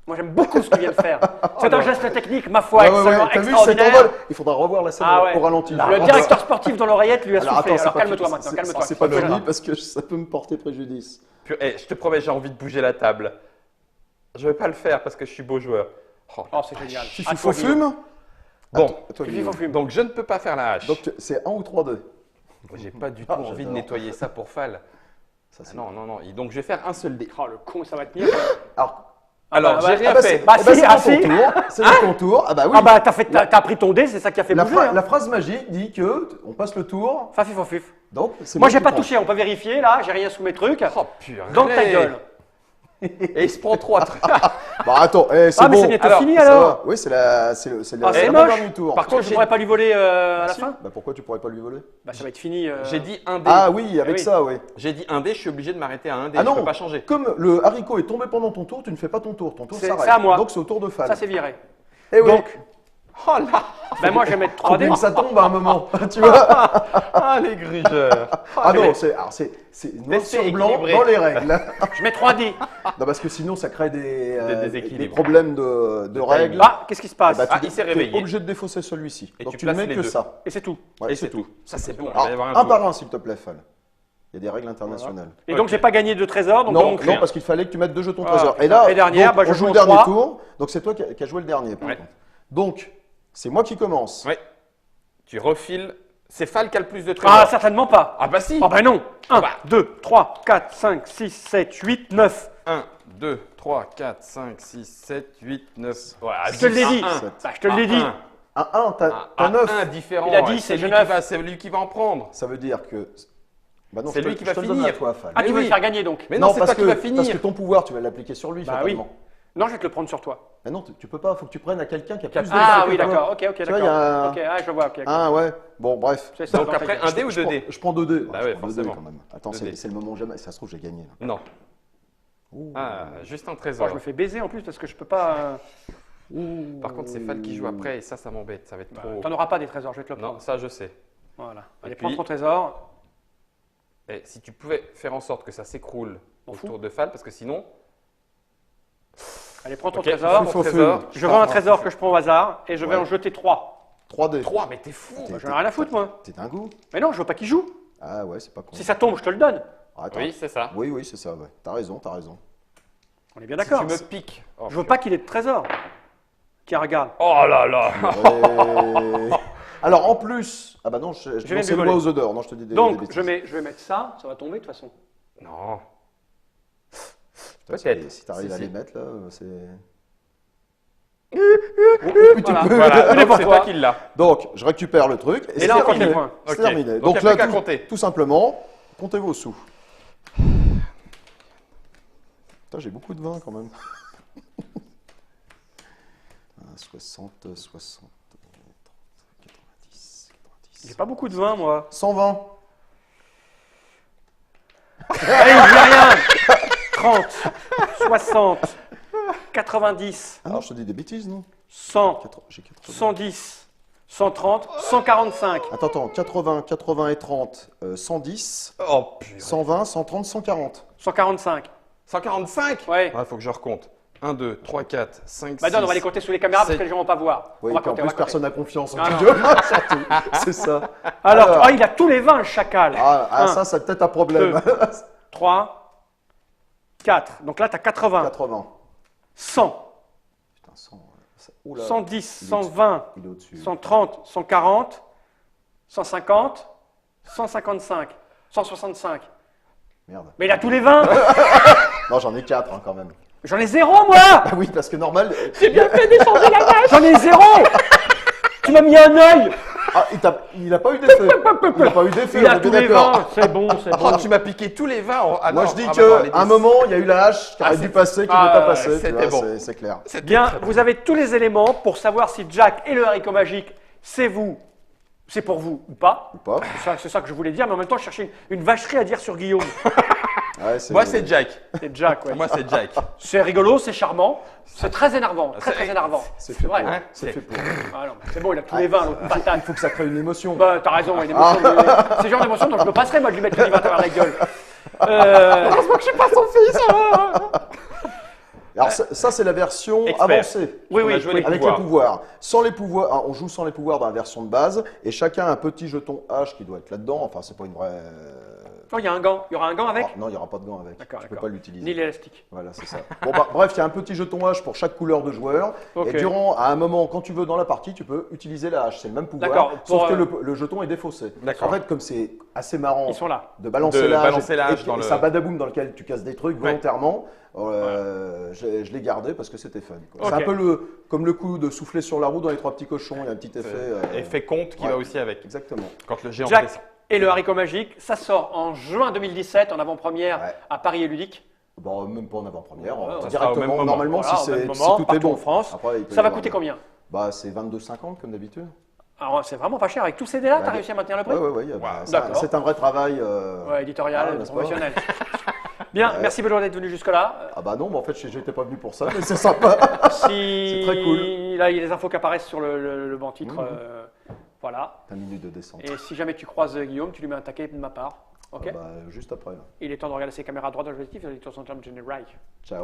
Speaker 1: Moi, j'aime beaucoup ce qu'il vient de faire. C'est un geste technique, ma foi,
Speaker 2: Ouais, ouais, ouais,
Speaker 1: absolument
Speaker 2: t'as vu cet
Speaker 1: extraordinaire.
Speaker 2: envol. Il faudra revoir la scène
Speaker 1: Ah ouais.
Speaker 2: au ralenti.
Speaker 1: Le directeur sportif dans l'oreillette lui a
Speaker 2: Alors,
Speaker 1: soufflé.
Speaker 2: attends,
Speaker 1: Alors
Speaker 2: c'est pas
Speaker 1: calme-toi
Speaker 2: fini,
Speaker 1: maintenant,
Speaker 2: c'est-
Speaker 1: calme-toi.
Speaker 2: C'est pas
Speaker 1: Calme-toi.
Speaker 2: fini parce que ça peut me porter préjudice.
Speaker 3: Je te promets, j'ai envie de bouger la table. Je vais pas le faire parce que je suis beau joueur. Oh.
Speaker 1: Oh, c'est génial.
Speaker 2: Fifi
Speaker 1: À toi,
Speaker 2: faut
Speaker 1: Guillaume.
Speaker 2: fume.
Speaker 3: Bon,
Speaker 2: À toi,
Speaker 1: Fifi
Speaker 2: Guillaume.
Speaker 1: faut fume.
Speaker 3: donc je ne peux pas faire la hache.
Speaker 2: Donc c'est 1 ou 3 dés.
Speaker 3: J'ai pas du tout
Speaker 2: Ah,
Speaker 3: envie de
Speaker 2: j'adore.
Speaker 3: nettoyer ça pour Fall.
Speaker 2: Ça, c'est-
Speaker 3: Non, non, non. Et donc je vais faire un seul dé.
Speaker 1: Oh, le con, ça va tenir.
Speaker 3: Alors,
Speaker 1: bah,
Speaker 3: j'ai rien
Speaker 2: Ah bah,
Speaker 3: fait.
Speaker 2: c'est
Speaker 1: Bah,
Speaker 2: bah,
Speaker 1: si,
Speaker 2: c'est
Speaker 1: ah,
Speaker 2: dans ton
Speaker 1: si.
Speaker 2: tour. C'est dans ton tour. Ah bah oui.
Speaker 1: Ah bah, t'as pris ton dé, c'est ça qui a fait
Speaker 2: la,
Speaker 1: bouger.
Speaker 2: la
Speaker 1: Hein.
Speaker 2: phrase magique dit que on passe le tour.
Speaker 1: Fafif, fafif.
Speaker 2: Donc c'est
Speaker 1: Moi, j'ai
Speaker 2: qui
Speaker 1: pas
Speaker 2: prends.
Speaker 1: touché, on peut vérifier là, j'ai rien sous mes trucs.
Speaker 3: Oh purée.
Speaker 1: Dans ta gueule.
Speaker 3: Et il se prend 3 trucs.
Speaker 2: Bah attends, c'est
Speaker 1: Ah, mais
Speaker 2: bon.
Speaker 1: c'est bientôt
Speaker 3: Alors,
Speaker 1: fini
Speaker 2: Ça
Speaker 1: alors.
Speaker 2: va. Oui, c'est la, c'est le, c'est
Speaker 1: Ah,
Speaker 2: le
Speaker 1: c'est
Speaker 2: avant
Speaker 1: moche.
Speaker 2: dernier tour.
Speaker 3: Par
Speaker 1: Parce que
Speaker 3: contre,
Speaker 1: je
Speaker 3: j'ai-
Speaker 1: pourrais pas lui voler à la
Speaker 2: Si.
Speaker 1: fin.
Speaker 2: Bah pourquoi tu pourrais pas lui voler?
Speaker 1: Bah, ça va être fini.
Speaker 3: J'ai dit un dé.
Speaker 2: Ah oui, avec
Speaker 1: oui.
Speaker 2: ça, oui.
Speaker 3: J'ai dit un dé, je suis obligé de m'arrêter à un dé.
Speaker 2: Ah
Speaker 3: je
Speaker 2: non.
Speaker 3: peux pas changer.
Speaker 2: Comme le haricot est tombé pendant ton tour, tu ne fais pas ton tour. Ton tour
Speaker 1: C'est-
Speaker 2: s'arrête.
Speaker 1: c'est à moi.
Speaker 2: Donc c'est au tour de Fall.
Speaker 1: Ça, c'est viré.
Speaker 2: Eh oui.
Speaker 1: Donc,
Speaker 3: Oh là.
Speaker 1: ben moi, je vais mettre 3 dés.
Speaker 2: Faut bien que ça tombe à un moment. Tu vois?
Speaker 3: Ah les grugeurs.
Speaker 2: Ah non,
Speaker 3: mais-
Speaker 2: c'est noir
Speaker 3: Laissez
Speaker 2: sur blanc
Speaker 3: équilibrer.
Speaker 2: dans les règles.
Speaker 1: Je mets 3 dés.
Speaker 2: Non, parce que sinon ça crée des
Speaker 3: déséquilibres.
Speaker 2: problèmes de règles.
Speaker 1: Ah, qu'est-ce qui se passe
Speaker 2: Bah,
Speaker 3: Ah, il s'est
Speaker 2: t'es
Speaker 3: réveillé.
Speaker 2: obligé de défausser celui-ci.
Speaker 3: Et
Speaker 2: Donc
Speaker 3: tu
Speaker 2: tu ne
Speaker 3: places
Speaker 2: mets
Speaker 3: les
Speaker 2: que
Speaker 3: deux.
Speaker 2: ça.
Speaker 1: Et c'est tout.
Speaker 2: Ouais,
Speaker 3: Et c'est tout. Ça c'est bon.
Speaker 2: Alors,
Speaker 3: Il va y avoir
Speaker 2: un
Speaker 3: tour.
Speaker 2: par un, s'il te plaît, Fall. Il y a des règles internationales.
Speaker 1: Et donc, j'ai pas gagné de trésor. Donc,
Speaker 2: Non,
Speaker 1: donc,
Speaker 2: non, parce qu'il fallait que tu mettes 2 jetons
Speaker 1: Ah,
Speaker 2: trésor.
Speaker 1: putain.
Speaker 2: Et là,
Speaker 1: Et dernière,
Speaker 2: donc,
Speaker 1: bah, je
Speaker 2: on
Speaker 1: joue
Speaker 2: joue le
Speaker 1: en
Speaker 2: dernier
Speaker 1: 3.
Speaker 2: tour. Donc c'est toi qui as joué le dernier. Par
Speaker 3: Ouais.
Speaker 2: contre. Donc, c'est moi qui commence.
Speaker 3: Ouais. Tu refiles. C'est Fal qui a le plus de
Speaker 1: Ah,
Speaker 3: trésors.
Speaker 1: certainement pas.
Speaker 3: Ah bah si.
Speaker 1: Ah ben non. 1,
Speaker 3: Bah.
Speaker 1: 2, 3, 4, 5, 6, 7, 8, 9.
Speaker 3: 1, 2, 3, 4, 5, 6, 7, 8, 9.
Speaker 1: Je te l'ai dit.
Speaker 3: Un.
Speaker 1: Bah, je te l'ai dit.
Speaker 2: À 1, t'as 9.
Speaker 3: Un différent.
Speaker 1: Il a dit,
Speaker 3: ouais,
Speaker 1: c'est
Speaker 3: lui
Speaker 1: neuf.
Speaker 3: qui va- c'est lui qui va en prendre.
Speaker 2: Ça veut dire que. Bah non,
Speaker 3: C'est
Speaker 2: je te-
Speaker 3: lui qui va
Speaker 2: je te le donne
Speaker 3: finir.
Speaker 2: à toi, Fal.
Speaker 1: Ah, tu
Speaker 3: Mais
Speaker 1: veux
Speaker 3: oui.
Speaker 1: le faire gagner donc?
Speaker 3: Mais non, c'est
Speaker 2: parce
Speaker 3: toi qui vas
Speaker 2: Parce
Speaker 3: finir.
Speaker 2: que ton pouvoir, tu vas l'appliquer sur lui,
Speaker 1: Bah oui.
Speaker 2: fatalement.
Speaker 1: Non, je vais te le prendre sur toi.
Speaker 2: Mais non, tu peux pas, faut que tu prennes à quelqu'un qui a plus de
Speaker 1: Ah
Speaker 2: que
Speaker 1: oui,
Speaker 2: toi.
Speaker 1: d'accord. Ok,
Speaker 2: Tu vois, il y
Speaker 1: d'accord.
Speaker 2: a-
Speaker 1: Ok, ah, je vois. Ok.
Speaker 2: Ah ouais, bon, bref.
Speaker 1: C'est ça,
Speaker 3: Donc
Speaker 1: dans ta
Speaker 3: après,
Speaker 1: gueule.
Speaker 3: un dé ou deux dés?
Speaker 2: Je prends 2 dés.
Speaker 3: Bah
Speaker 2: Je
Speaker 3: ouais,
Speaker 2: prends 2 dés
Speaker 3: forcément.
Speaker 2: quand même. Attends,
Speaker 3: 2 dés.
Speaker 2: c'est le moment jamais. Ça se trouve, j'ai gagné. Là.
Speaker 3: Non.
Speaker 2: Ouh.
Speaker 3: Ah, juste un
Speaker 1: Oh,
Speaker 3: trésor.
Speaker 1: je me fais baiser en plus parce que je peux pas.
Speaker 2: Ouh.
Speaker 3: Par contre, c'est Fal qui joue après et ça m'embête. Ça va être
Speaker 1: Bah,
Speaker 3: trop.
Speaker 1: T'en auras pas des trésors, je vais te le
Speaker 3: Non,
Speaker 1: prendre.
Speaker 3: ça je sais.
Speaker 1: Voilà. Allez,
Speaker 3: puis-
Speaker 1: prends ton trésor.
Speaker 3: Et si tu pouvais faire en sorte que ça s'écroule
Speaker 1: M'en fous.
Speaker 3: autour de Fal, parce que sinon.
Speaker 1: Allez, prends ton
Speaker 3: Ok,
Speaker 1: trésor.
Speaker 3: prends ton trésor.
Speaker 1: Je vends un trésor que je prends au hasard et je vais
Speaker 2: Ouais.
Speaker 1: en jeter 3.
Speaker 2: 3 dés.
Speaker 3: 3, mais t'es fou.
Speaker 2: T'es-
Speaker 1: J'en ai rien à foutre, moi.
Speaker 2: T'es dingo.
Speaker 1: Mais non, je veux pas qu'il joue.
Speaker 2: Ah ouais, c'est pas con.
Speaker 1: Si ça tombe, je te le donne.
Speaker 2: Ah, attends.
Speaker 3: Oui, c'est ça.
Speaker 2: Oui, oui, c'est ça, ouais. T'as raison, t'as raison.
Speaker 1: On est bien
Speaker 3: Si
Speaker 1: d'accord.
Speaker 3: tu me piques. Oh,
Speaker 1: Je veux pas qu'il ait de trésor. Tiens, regarde.
Speaker 3: Oh là là.
Speaker 2: Alors en plus, ah bah non, je
Speaker 1: viens
Speaker 2: non,
Speaker 1: de
Speaker 2: c'est le
Speaker 1: voler.
Speaker 2: mot aux odeurs. Non, je te dis des
Speaker 1: Donc,
Speaker 2: bêtises.
Speaker 1: je vais mettre ça. Ça va tomber de toute façon.
Speaker 3: Non.
Speaker 2: Putain,
Speaker 3: peut-être.
Speaker 2: Si t'arrives
Speaker 3: Si,
Speaker 2: à
Speaker 3: si.
Speaker 2: les mettre là, c'est.
Speaker 1: Voilà.
Speaker 3: Voilà,
Speaker 1: Tout est
Speaker 3: donc
Speaker 1: pour
Speaker 3: c'est
Speaker 1: toi.
Speaker 3: toi qui l'as.
Speaker 2: Donc, je récupère le truc.
Speaker 1: Et
Speaker 2: c'est
Speaker 1: là, on compte
Speaker 2: terminé.
Speaker 1: les points.
Speaker 2: C'est
Speaker 3: Ok.
Speaker 2: terminé.
Speaker 3: Donc, y a
Speaker 2: là,
Speaker 3: plus qu'à compter.
Speaker 2: tout simplement, comptez vos sous. Putain, j'ai beaucoup de vin quand même. 60, 60, 90, 90.
Speaker 1: J'ai pas beaucoup de vin, moi.
Speaker 2: 120.
Speaker 1: Allez, il dit rien. 30, 60, 90,
Speaker 2: Alors, je te dis des bêtises, non
Speaker 1: 100,
Speaker 2: J'ai 80.
Speaker 1: 110, 130, 145.
Speaker 2: Attends, 80 et 30, 110,
Speaker 3: Oh putain.
Speaker 2: 120, 130, 140.
Speaker 1: 145.
Speaker 3: 145.
Speaker 1: Ouais.
Speaker 3: Il faut que je recompte. 1, 2, 3, 4, 5, 6.
Speaker 1: Bah non, on va les compter sous les caméras parce
Speaker 3: c'est-
Speaker 1: que les gens vont pas voir.
Speaker 2: Oui,
Speaker 1: on va
Speaker 2: puis en
Speaker 1: compter,
Speaker 2: plus,
Speaker 1: on va compter.
Speaker 2: personne n'a confiance en
Speaker 1: Ah,
Speaker 2: Dieu, surtout. C'est ça.
Speaker 1: Alors, oh, il a tous les vins, le chacal.
Speaker 2: Ah,
Speaker 1: Un,
Speaker 2: ça, c'est peut-être un problème.
Speaker 1: 3, 4. Donc là, tu as 80,
Speaker 2: 80.
Speaker 1: 100,
Speaker 2: Putain, 100. Oula,
Speaker 1: 110,
Speaker 2: il est
Speaker 1: 120,
Speaker 2: il est au-dessus.
Speaker 1: 130, 140, 150, 155, 165.
Speaker 2: Merde.
Speaker 1: Mais il a tous les vins.
Speaker 2: Non, j'en ai 4 quand même.
Speaker 1: J'en ai 0, moi.
Speaker 2: Ah oui, parce que normal.
Speaker 1: J'ai bien fait d'échanger la vache. J'en ai 0. Tu m'as mis un œil.
Speaker 2: Ah, il a pas eu d'effet. Il a pas eu d'effet,
Speaker 1: Il
Speaker 2: on
Speaker 1: a
Speaker 2: est
Speaker 1: tous
Speaker 2: bien
Speaker 1: les
Speaker 2: d'accord.
Speaker 1: vins. C'est bon, c'est
Speaker 3: Oh,
Speaker 1: bon.
Speaker 3: tu m'as piqué tous les vins. Ah,
Speaker 2: Moi,
Speaker 3: non,
Speaker 2: je dis
Speaker 3: ah,
Speaker 2: qu'à
Speaker 3: bah non, les
Speaker 2: un
Speaker 3: dix.
Speaker 2: moment, il y a eu la hache qui aurait dû passer, qui
Speaker 1: Ah,
Speaker 2: n'est pas
Speaker 1: ouais,
Speaker 2: passé. tu
Speaker 3: c'était
Speaker 2: vois,
Speaker 3: bon.
Speaker 2: c'est clair.
Speaker 3: C'était
Speaker 1: Bien,
Speaker 3: très bon.
Speaker 1: vous avez tous les éléments pour savoir si Jack et le haricot magique, c'est vous, c'est pour vous ou pas.
Speaker 2: Ou pas.
Speaker 1: C'est ça que je voulais dire, mais en même temps, je cherchais une vacherie à dire sur Guillaume.
Speaker 2: Ouais,
Speaker 3: Moi, c'est Jack.
Speaker 1: C'est Jack, ouais.
Speaker 3: Moi, c'est Jack.
Speaker 1: C'est rigolo, c'est charmant, c'est très énervant, très
Speaker 3: C'est-
Speaker 1: énervant.
Speaker 2: C'est fait
Speaker 1: vrai.
Speaker 2: pour.
Speaker 3: Hein,
Speaker 2: C'est fait pour.
Speaker 1: Ah non, mais c'est bon, il a tous les vins, l'autre
Speaker 2: Il
Speaker 1: patate.
Speaker 2: faut que ça crée une émotion.
Speaker 1: Bah, t'as raison, une émotion. C'est le genre d'émotion dont je me passerais, moi, de lui mettre le vin à travers la gueule. Heureusement que je suis pas son fils.
Speaker 2: Alors, ça, c'est la version
Speaker 3: Expert.
Speaker 2: avancée.
Speaker 1: Oui,
Speaker 3: On a
Speaker 1: oui,
Speaker 3: joué
Speaker 1: oui.
Speaker 3: les
Speaker 2: Avec
Speaker 3: pouvoirs.
Speaker 2: les pouvoirs. Sans les pouvoirs, on joue sans les pouvoirs dans la version de base, et chacun a un petit jeton H qui doit être là-dedans. Enfin, c'est pas une vraie.
Speaker 1: Oh, il y a un gant. Il y aura un gant avec
Speaker 2: Ah, non, il n'y aura pas de gant avec.
Speaker 1: D'accord,
Speaker 2: Tu peux
Speaker 1: d'accord.
Speaker 2: pas l'utiliser.
Speaker 1: Ni l'élastique.
Speaker 2: Voilà, c'est ça. Bon, bah, bref, il y a un petit jeton H pour chaque couleur de joueur.
Speaker 1: Ok.
Speaker 2: Et à un moment, quand tu veux dans la partie, tu peux utiliser la hache. C'est le même pouvoir.
Speaker 1: D'accord,
Speaker 2: Sauf
Speaker 1: pour,
Speaker 2: que le jeton est défaussé.
Speaker 3: D'accord.
Speaker 2: En fait, comme c'est assez marrant
Speaker 1: Ils sont là.
Speaker 2: de balancer
Speaker 3: De
Speaker 2: la hache,
Speaker 3: balancer la hache
Speaker 2: et
Speaker 3: dans le-
Speaker 2: c'est un badaboum dans lequel tu casses des trucs volontairement, je l'ai gardé parce que c'était fun. Quoi.
Speaker 1: Ok.
Speaker 2: C'est un peu comme le coup de souffler sur la roue dans les trois petits cochons. Il y a un petit effet.
Speaker 3: Effet compte qui
Speaker 2: ouais.
Speaker 3: va aussi avec.
Speaker 2: Exactement.
Speaker 3: Quand le géant
Speaker 1: Jack
Speaker 3: descend.
Speaker 1: et le haricot magique, ça sort en juin 2017 en avant-première
Speaker 2: Ouais.
Speaker 1: à Paris et Ludique.
Speaker 2: Bon, même pas en avant-première.
Speaker 1: Ouais, ça
Speaker 3: sera au
Speaker 2: directement,
Speaker 3: même moment.
Speaker 2: normalement,
Speaker 1: Voilà, au
Speaker 2: si,
Speaker 1: même
Speaker 2: si
Speaker 1: moment,
Speaker 2: tout est
Speaker 1: partout
Speaker 2: bon.
Speaker 1: en France.
Speaker 2: Après, il peut
Speaker 1: Ça
Speaker 2: y
Speaker 1: va
Speaker 2: avoir
Speaker 1: coûter
Speaker 2: des-
Speaker 1: combien?
Speaker 2: Bah, c'est 22,50 comme d'habitude.
Speaker 1: Alors, c'est vraiment pas cher. Avec tous ces dés-là, t'as
Speaker 2: Bah,
Speaker 1: réussi à maintenir le prix?
Speaker 2: Ouais,
Speaker 1: D'accord.
Speaker 2: c'est un vrai travail.
Speaker 1: Ouais, éditorial,
Speaker 2: Ah, n'est-ce pas
Speaker 1: professionnel. Bien, merci Benoît d'être venu jusque-là.
Speaker 2: Ah bah non, mais en fait, j'étais pas venu pour ça, mais c'est sympa.
Speaker 1: Si...
Speaker 2: C'est très cool.
Speaker 1: Là, il y a les infos qui apparaissent sur le banc titre.
Speaker 2: Mhm.
Speaker 1: Voilà.
Speaker 2: T'as une minute de descente.
Speaker 1: Et si jamais tu croises Guillaume, tu lui mets un taquet de ma part. Ok.
Speaker 2: Ah bah, juste après. Là.
Speaker 1: Il est temps de regarder ses caméras à droite dans le objectif. Il est temps de général.
Speaker 2: Ciao.